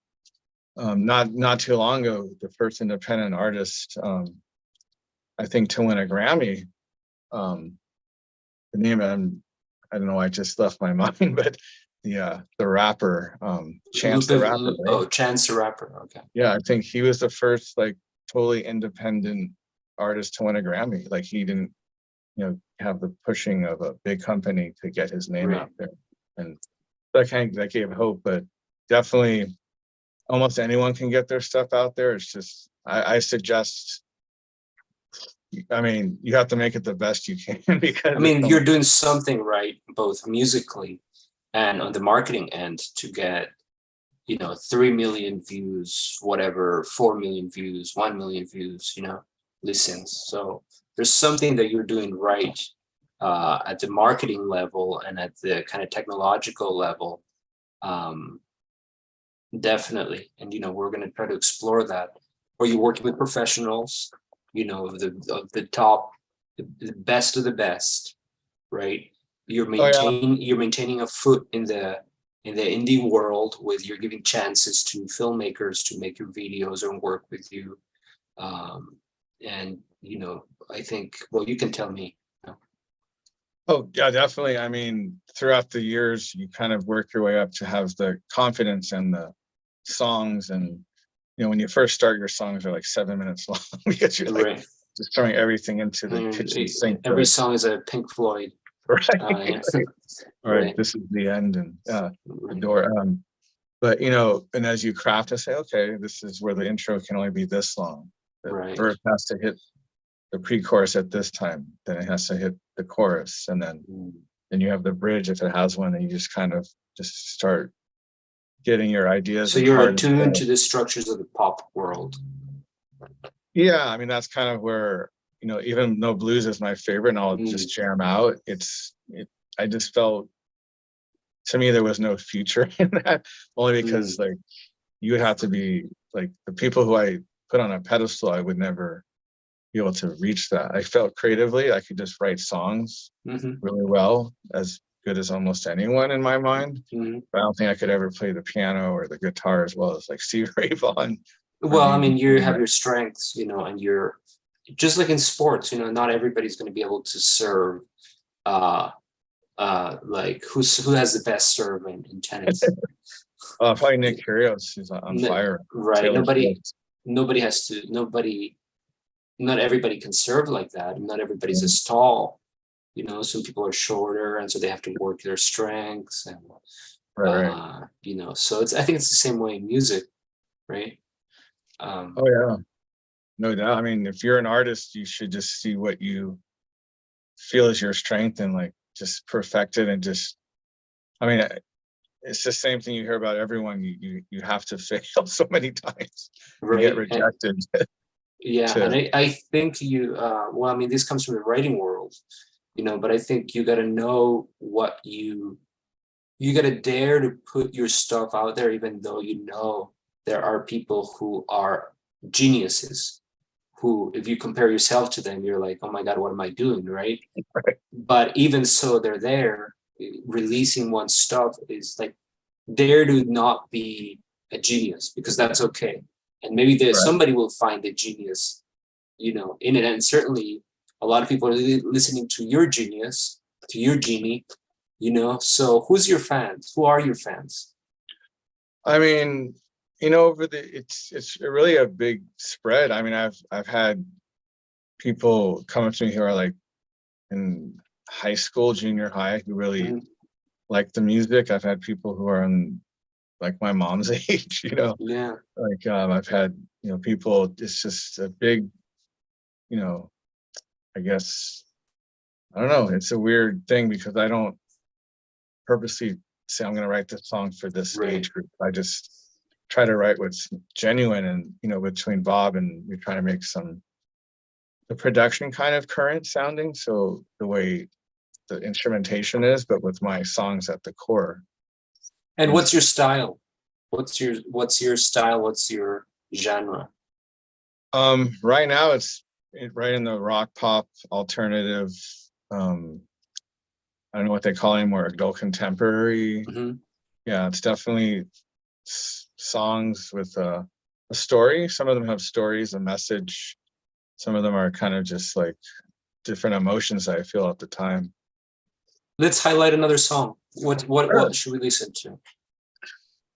not too long ago, the first independent artist, I think, to win a Grammy, the name, I don't know why it just left my mind, but the rapper, Chance the Rapper, right? Oh, Chance the Rapper. Okay. Yeah, I think he was the first like totally independent artist to win a Grammy. Like he didn't, have the pushing of a big company to get his name Right. out there. And that gave hope, but definitely almost anyone can get their stuff out there. It's just I suggest, I mean, you have to make it the best you can because I mean, you're doing something right, both musically and on the marketing end, to get, you know, 3 million views, whatever, 4 million views, 1 million views, you know, listens. So there's something that you're doing right at the marketing level and at the kind of technological level. Um, Definitely. And, you know, we're going to try to explore that. Or you're working with professionals, you know, of the top, the best of the best, right? oh yeah. You're maintaining a foot in the indie world, with you're giving chances to filmmakers to make your videos and work with you. And, you know, I think, well, you can tell me. Oh yeah, definitely. I mean, throughout the years, you kind of work your way up to have the confidence and the songs. And when you first start, your songs are like 7 minutes long because you're like Right. just throwing everything into the And kitchen sink. every song is a Pink Floyd. Right. Yeah. All right, Right. this is the end and the door. But and as you craft and say, okay, this is where the intro can only be this long. The Right. verse has to hit the pre-chorus at this time, then it has to hit the chorus, and then you have the bridge if it has one, and you just kind of just start getting your ideas So and you're heart. attuned to the structures of the pop world. Yeah, I mean that's kind of where even though blues is my favorite and I'll just jam out, I just felt, to me, there was no future in that, only because like you would have to be like the people who I put on a pedestal, I would never be able to reach that. I felt creatively I could just write songs really well, as good as almost anyone in my mind. But I don't think I could ever play the piano or the guitar as well as like Steve Ray Vaughan. Well, I mean, you have your strengths, you know, and you're just like in sports, you know, not everybody's going to be able to serve. Like who has the best serve in tennis? Probably Nick Kyrgios. He's on fire. Right. Taylor Swift. Nobody has to. Not everybody can serve like that. Not everybody's as tall. You know, some people are shorter, and so they have to work their strengths. And Right. you know, so I think it's the same way in music, right? Oh yeah, no doubt. I mean, if you're an artist, you should just see what you feel is your strength and like just perfect it and just. I mean, it's the same thing you hear about everyone. You have to fail so many times. You get Right. rejected. Yeah, and I think well, I mean, this comes from the writing world, you know, but I think you got to know what you got to dare to put your stuff out there, even though you know there are people who are geniuses, who, if you compare yourself to them, you're like, oh my God, what am I doing, right? Right. But even so, they're there. Releasing one's stuff is like, dare to not be a genius, because that's okay. And maybe somebody will find a genius, you know, in it. And certainly a lot of people are listening to your genius, to your genie, you know. So who's your fans? Who are your fans? I mean, over it's really a big spread. I mean, I've had people come up to me who are like in high school, junior high, who really Mhm. like the music. I've had people who are in like my mom's age, Yeah. like I've had, people, it's just a big, you know, I guess, I don't know. It's a weird thing because I don't purposely say I'm going to write this song for this Right. age group. I just try to write what's genuine, and between Bob and we try to make the production kind of current sounding. So the way the instrumentation is, but with my songs at the core. And And what's your style? What's your style? What's your genre? right now it's right in the rock pop alternative. Um, I don't know what they call anymore, adult contemporary. Hmm. Yeah, it's definitely songs with a story. Some of them have stories, a message. Some of them are kind of just like different emotions that I feel at the time. Let's highlight another song. What Sure. what should we listen to?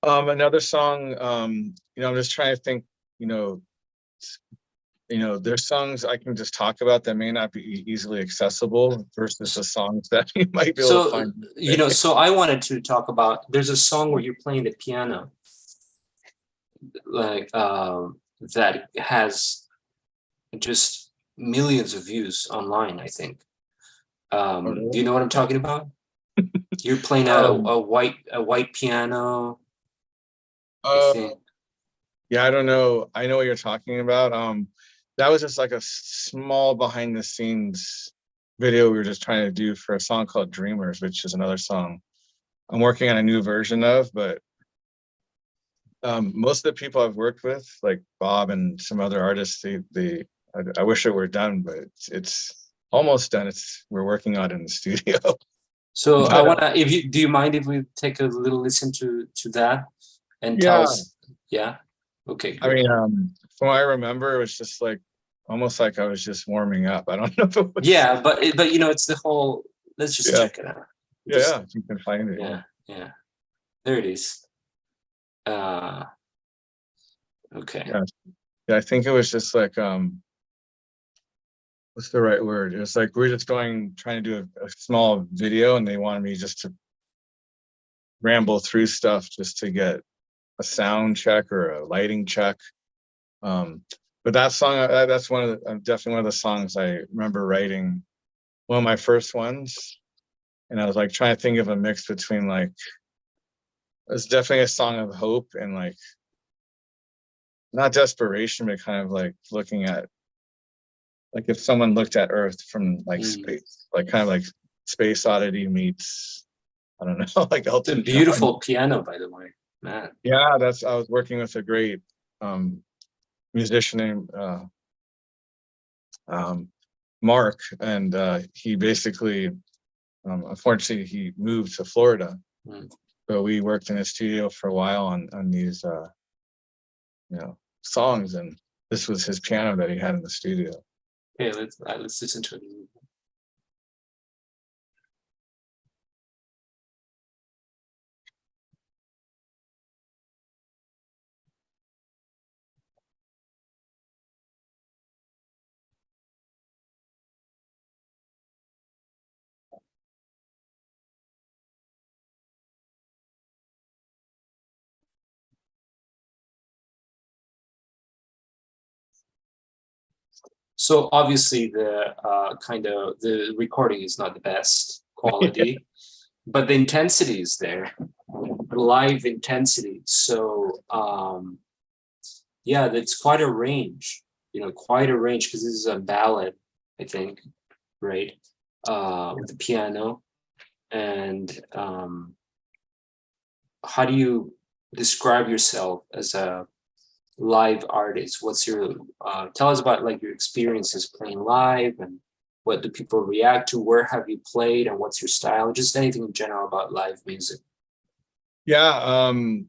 Another song, I'm just trying to think, you know, there's songs I can just talk about that may not be easily accessible versus the songs that you might be able to So, find. so I wanted to talk about, there's a song where you're playing the piano, like that has just millions of views online, I think. Do you know what I'm talking about? You're playing Um, a white piano, I uh, think. yeah, I don't know. I know what you're talking about. That was just like a small behind the scenes video we were just trying to do for a song called Dreamers, which is another song I'm working on a new version of. But most of the people I've worked with, like Bob and some other artists, I wish it were done, but it's almost done. We're working on it in the studio. So I But wanna, if you do you mind if we take a little listen to that and tell yeah, us? Yeah. Okay, I great. mean, from what I remember, it was just like almost like I was just warming up. I don't know if it was. Yeah, but you know, it's the whole. Let's just Yeah, check it out. yeah, Just if you can find it. Yeah. yeah, yeah. There it is. Uh, okay. Yeah. Yeah, I think it was just like what's the right word? It was like we're just trying to do a small video, and they wanted me just to ramble through stuff just to get a sound check or a lighting check. Um, but that song, that's definitely one of the songs I remember writing, one of my first ones. And I was like trying to think of a mix between like, it's definitely a song of hope and like, not desperation, but kind of like looking at, like if someone looked at Earth from like Mm. space, like kind of like Space Oddity meets, I don't know, like It's a Elton John. beautiful piano, by the way, man. Yeah, I was working with a great um, musician named um, Mark, and he basically, unfortunately, he moved to Florida. Mm. So we worked in a studio for a while on these, songs, and this was his piano that he had in the studio. Okay, let's listen to it. So obviously the kind of the recording is not the best quality, but the intensity is there, the live intensity. So yeah, that's quite a range, you know, quite a range because this is a ballad, I think, right? With the piano. And how do you describe yourself as a live artist? What's your tell us about like your experiences playing live, and what do people react to? Where have you played, and what's your style? Just anything in general about live music. Yeah, I mean,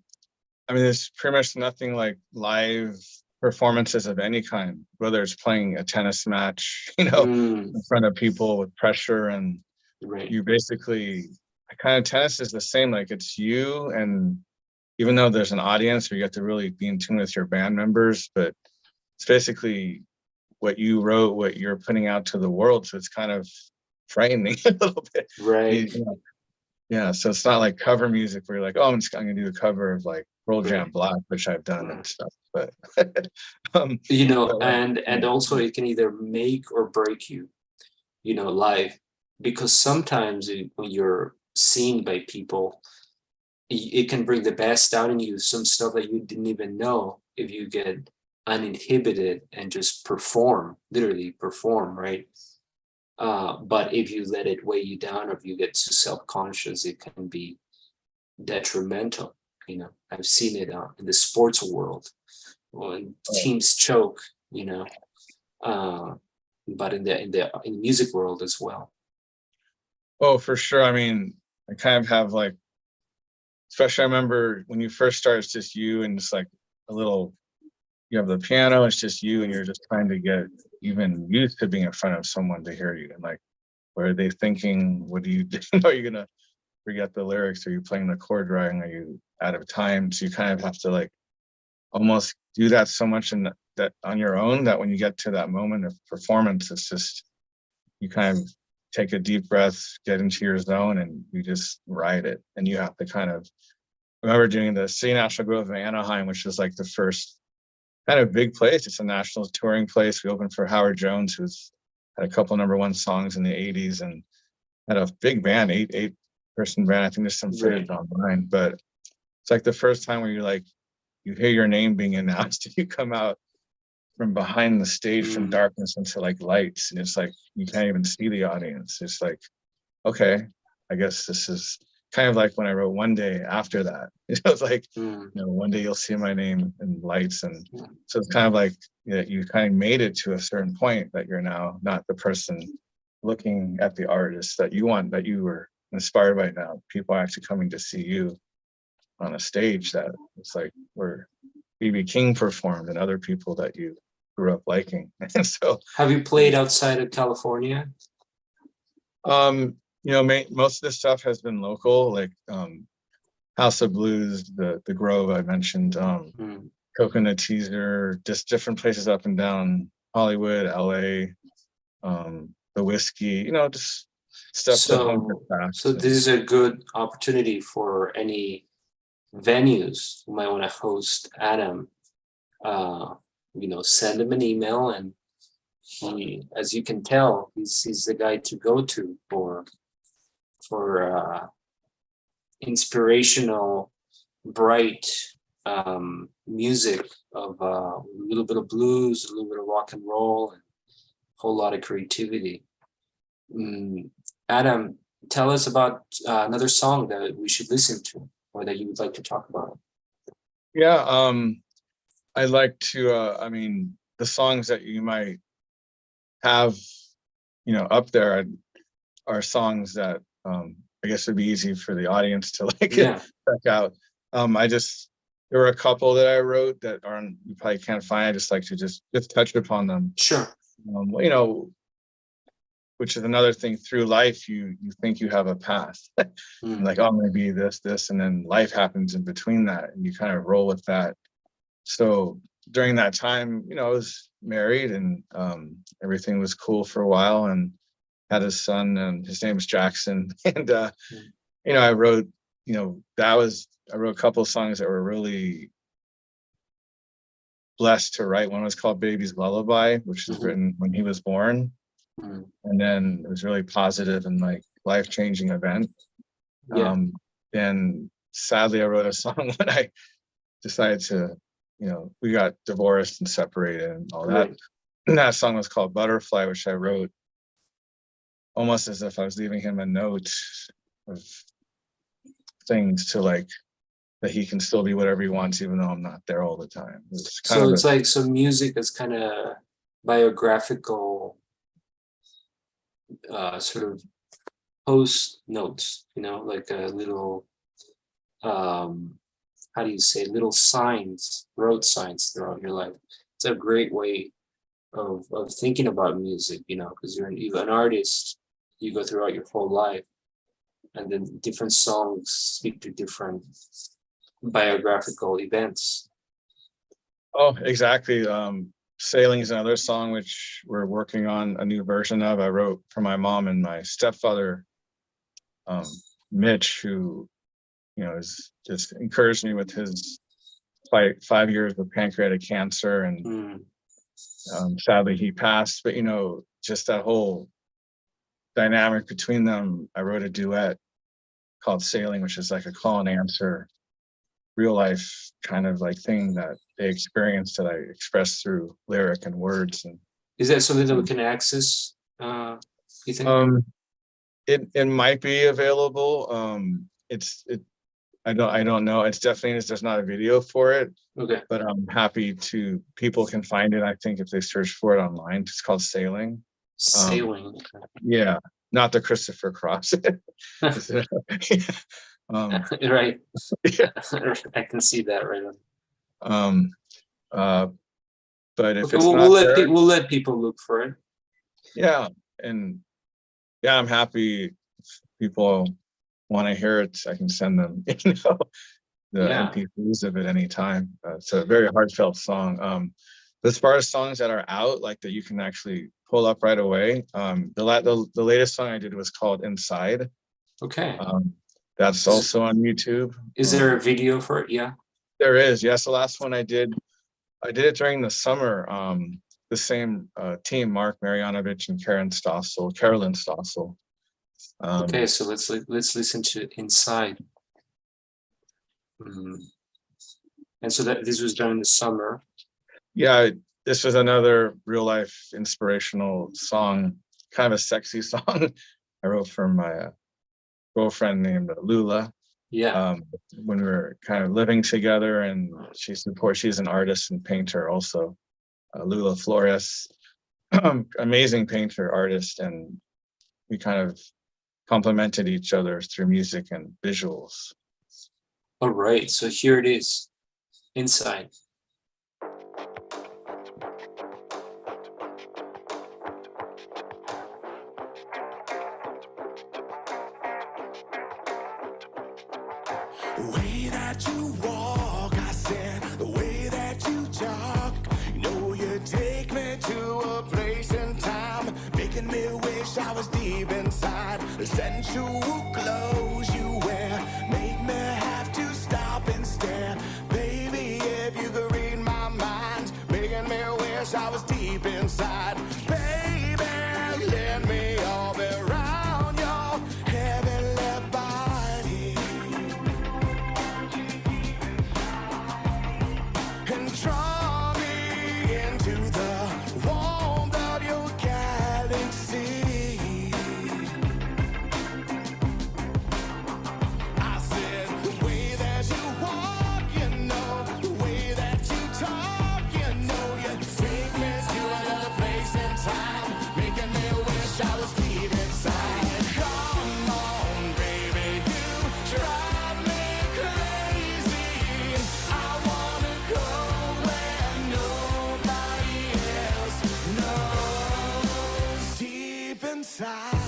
there's pretty much nothing like live performances of any kind, whether it's playing a tennis match, Mm, in front of people with pressure and Right. you basically, kind of tennis is the same, like it's you, and even though there's an audience where you have to really be in tune with your band members, but it's basically what you wrote, what you're putting out to the world. So it's kind of frightening a little bit. Right. Yeah. So it's not like cover music where you're like, oh, I'm gonna do a cover of like Pearl Jam Right. Black, which I've done Right. and stuff. But um, You know, but like, and also it can either make or break you, you know, live, because sometimes when you're seen by people, it can bring the best out in you, some stuff that you didn't even know, if you get uninhibited and just perform, literally perform, right? But if you let it weigh you down, or if you get too self-conscious, it can be detrimental. You know, I've seen it in the sports world when teams choke, you know, uh, but in the music world as well. oh, for sure. I mean, I kind of have like, especially I remember when you first start, it's just you and just like a little, you have the piano, it's just you, and you're just trying to get even used to being in front of someone to hear you. And like, what are they thinking? What do you do? Are you gonna forget the lyrics? Are you playing the chord wrong? Are you out of time? So you kind of have to like almost do that so much in that on your own, that when you get to that moment of performance, it's just, you kind of take a deep breath, get into your zone, and you just ride it. And you have to kind of, I remember doing the City National Grove in Anaheim, which was like the first kind of big place. It's a national touring place. We opened for Howard Jones, who's had a couple #1 songs in the 80s and had a big band, eight person band. I think there's some footage Right. online, but it's like the first time where you're like, you hear your name being announced and you come out from behind the stage from Mm. darkness into like lights, and it's like you can't even see the audience. It's like, okay, I guess this is kind of like when I wrote One Day after that. It was like, Mm. one day you'll see my name in lights. And Mm. so it's kind of like, you kind of made it to a certain point that you're now not the person looking at the artist that you want, that you were inspired by. Now people are actually coming to see you on a stage, that it's like where BB King performed and other people that you grew up liking. And so, Have you played outside of California? most of this stuff has been local, like House of Blues, the Grove I mentioned, Mm. Coconut Teaser, just different places up and down Hollywood, LA, the Whiskey, just stuff to hone your So craft. this And is a good opportunity for any venues who might want to host Adam. Uh, send him an email, and he, as you can tell, he's the guy to go to for inspirational, bright music of a little bit of blues, a little bit of rock and roll, and a whole lot of creativity. Adam, tell us about another song that we should listen to, or that you would like to talk about. yeah, I like to, the songs that you might have, up there are songs that I guess would be easy for the audience to like check Yeah, out. I just, there were a couple that I wrote that aren't, you probably can't find. I just like to just touch upon them. sure. You know, which is another thing, through life, you think you have a path. Mm. Like, oh, I'm gonna be this, and then life happens in between that, and you kind of roll with that. So during that time, I was married, and everything was cool for a while, and had a son, and his name was Jackson. And Mm. I wrote, I wrote a couple of songs that were really blessed to write. One was called Baby's Lullaby, which was Mhm. written when he was born. Mm. And then it was really positive and like life-changing event. Yeah. And sadly, I wrote a song when I decided to, we got divorced and separated and all that. Right. And that song was called Butterfly, which I wrote almost as if I was leaving him a note of things to like, that he can still be whatever he wants, even though I'm not there all the time. It's kind So of it's like, so music is kind of biographical, sort of post notes, like a little, um, how do you say, little signs, road signs throughout your life. It's a great way of thinking about music, because you're an artist. you go throughout your whole life, and then different songs speak to different biographical events. Oh, exactly. Sailing is another song which we're working on a new version of. I wrote for my mom and my stepfather, Mitch, who, is just encouraged me with his 5 years with pancreatic cancer, and sadly he passed. But just that whole dynamic between them, I wrote a duet called Sailing, which is like a call and answer, real life kind of like thing that they experienced that I expressed through lyric and words. And is that something that we can access, you think? It might be available. I don't know. It's definitely, there's not a video for it. Okay. But I'm happy people can find it. I think if they search for it online, it's called Sailing. Sailing. Yeah, not the Christopher Cross. Right. Yeah. I can see that right on. But if okay, it's we'll not there, we'll let people look for it. yeah, and yeah, I'm happy if people want to hear it. I can send them, the MP3s of it anytime. It's a very heartfelt song. As far as songs that are out, like that you can actually pull up right away, the latest song I did was called Inside. Okay. That's also on YouTube. Is there a video for it? Yeah. There is. Yes, the last one I did it during the summer. The same team, Mark Marianovich and Carolyn Stossel. Okay, so let's listen to Inside. And so that this was done in the summer. Yeah, this was another real life inspirational song, kind of a sexy song I wrote for my girlfriend named Lula. Yeah. When we were kind of living together, and she's an artist and painter also. Lula Flores, amazing painter, artist, and we kind of complemented each other through music and visuals. All right, so here it is, Inside. The way that you walk, I said, the way that you talk, you take me to a place in time, making me wish I was deep inside. The sensual clothes you wear make me have to stop and stare. Baby, if you could read my mind, making me wish I was deep inside. Baby, let me all around your heavenly body and draw me into the warmth of your galaxy. I said, the way that you walk, the way that you talk, you take me to another place in time, making me wish I was deep inside. Come on, baby, you drive me crazy. I wanna go where nobody else knows. Deep inside.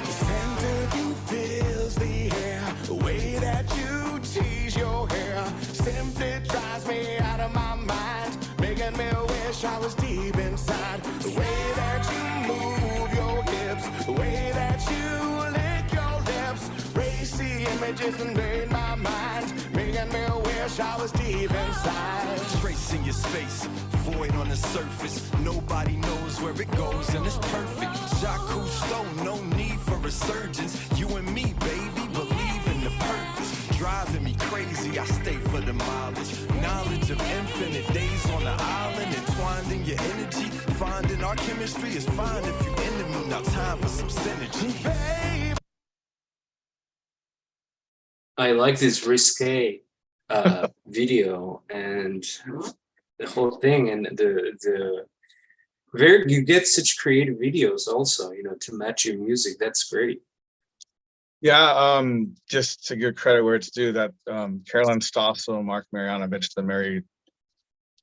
The scent of you fills the air. The way that you tease your hair simply drives me out of my mind, making me wish I was deep inside. The way that you move your hips, the way that you lick your lips, racy images invade my mind, making me wish I was deep inside. Tracing your space, void on the surface. Nobody knows where it goes, and it's perfect. Jacques Cousteau, no need for resurgence. You and me, baby, believe in the purpose. Driving me crazy, I stay for the mileage. Knowledge of infinite days on the island, entwined in your energy. Finding our chemistry is fine if you into me. Now time for some synergy. Babe. I like this risque video and the whole thing, and the you get such creative videos also, to match your music. That's great. Yeah, just to give credit where it's due, that Carolyn Stossel and Mark Marianovich, the married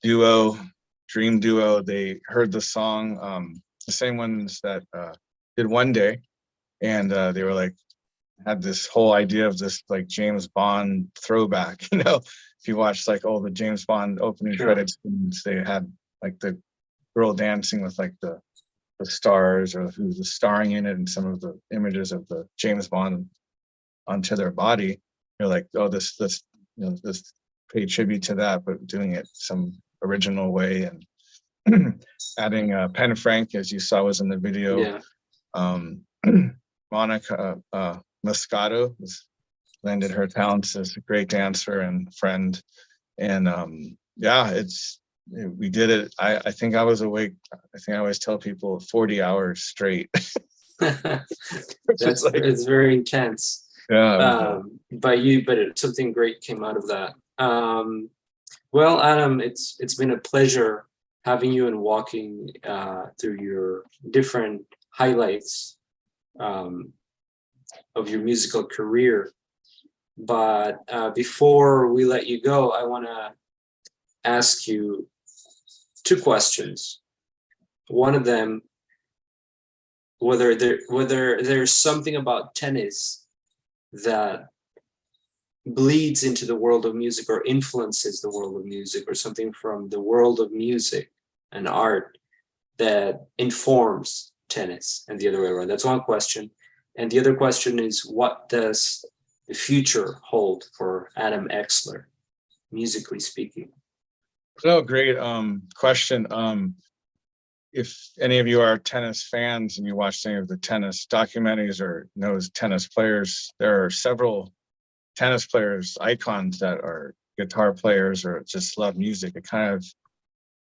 duo, dream duo, they heard the song, the same ones that did One Day, and they were like, had this whole idea of this like James Bond throwback. If you watch like all the James Bond opening Sure. credits, they had like the girl dancing with like the stars, or who was starring in it, and some of the images of the James Bond onto their body. You're like, oh, this this pay tribute to that, but doing it some original way, and adding Pen Frank, as you saw, was in the video. Yeah. Monica Moscato lended her talents as a great dancer and friend, and yeah, we did it. I think I was awake. I think I always tell people 40 hours straight. That's like, it's very intense. yeah. But something great came out of that. Well, Adam, it's been a pleasure having you and walking through your different highlights of your musical career. But before we let you go, I want to ask you two questions. One of them, whether there's something about tennis that bleeds into the world of music or influences the world of music, or something from the world of music and art that informs tennis, and the other way around. That's one question. And the other question is, what does the future hold for Adam Exler, musically speaking? No, great question. If any of you are tennis fans and you watch any of the tennis documentaries or knows tennis players, there are several tennis players, icons, that are guitar players or just love music. It kind of,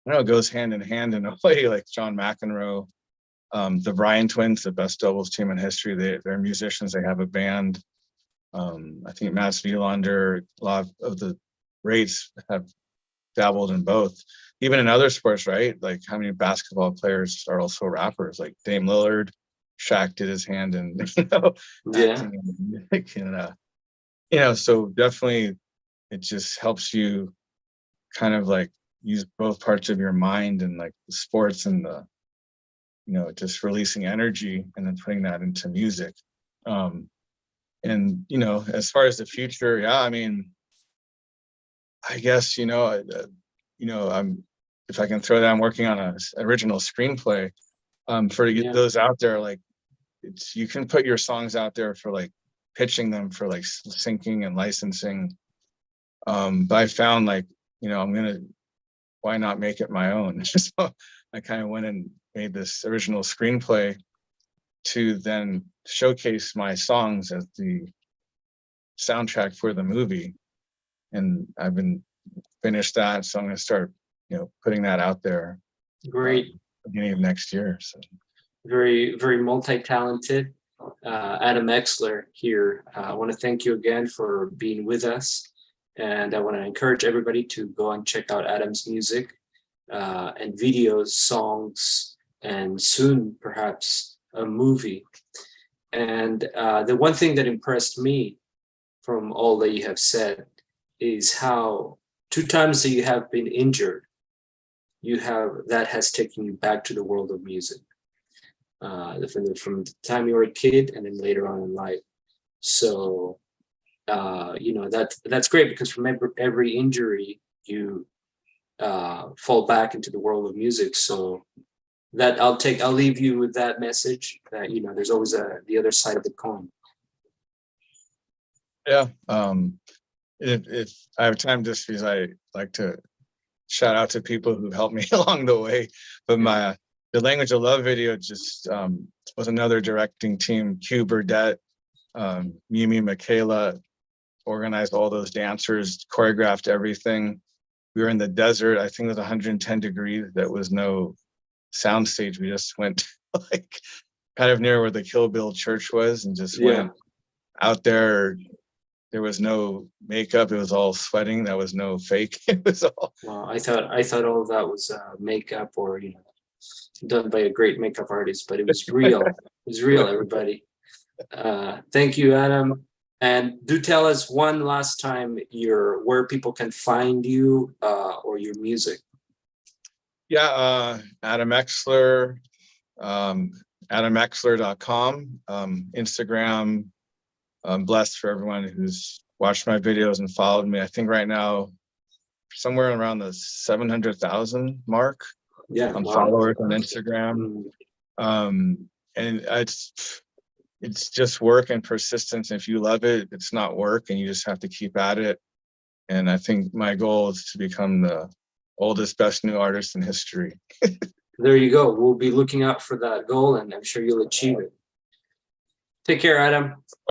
I don't know, goes hand in hand in a way, like John McEnroe, the Bryan twins, the best doubles team in history. They're musicians. They have a band. I think Mats Wilander, a lot of the greats have dabbled in both. Even in other sports, right? Like how many basketball players are also rappers? Like Dame Lillard, Shaq did his hand in, Yeah. acting and music, and so definitely it just helps you kind of like use both parts of your mind, and like the sports and the just releasing energy and then putting that into music. And as far as the future, yeah, I mean, I guess I'm, if I can throw that, I'm working on a original screenplay for to get those out there. Like you can put your songs out there for like pitching them for like syncing and licensing, but I found like why not make it my own? So I kind of went and made this original screenplay to then showcase my songs as the soundtrack for the movie, and I've been finished that, so I'm going to start putting that out there. Great. Beginning of next year. So Very, very multi-talented Adam Exler here. I want to thank you again for being with us, and I want to encourage everybody to go and check out Adam's music and videos, songs, and soon perhaps a movie. And the one thing that impressed me from all that you have said is how 2 times that you have been injured, that has taken you back to the world of music. From the time you were a kid and then later on in life. So that's great, because from every injury you fall back into the world of music. So that I'll leave you with that message, that there's always the other side of the coin. Yeah. If I have time, just because I like to shout out to people who helped me along the way, but the Language of Love video just was another directing team. Q Burdett, Mimi Michaela organized all those dancers, choreographed everything. We were in the desert. I think it was 110 degrees. That was no sound stage. We just went like kind of near where the Kill Bill church was, and just went out there. There was no makeup. It was all sweating. That was no fake. It was all. Well, I thought all of that was makeup, or done by a great makeup artist, but it was real. It was real, everybody. Thank you, Adam. And do tell us one last time where people can find you or your music. Yeah, Adam Exler, adamexler.com, Instagram. I'm blessed for everyone who's watched my videos and followed me. I think right now, somewhere around the 700,000 mark Yeah, on wow. followers on Instagram. And it's just work and persistence. If you love it, it's not work, and you just have to keep at it. And I think my goal is to become the oldest, best new artist in history. There you go. We'll be looking out for that goal, and I'm sure you'll achieve it. Take care, Adam.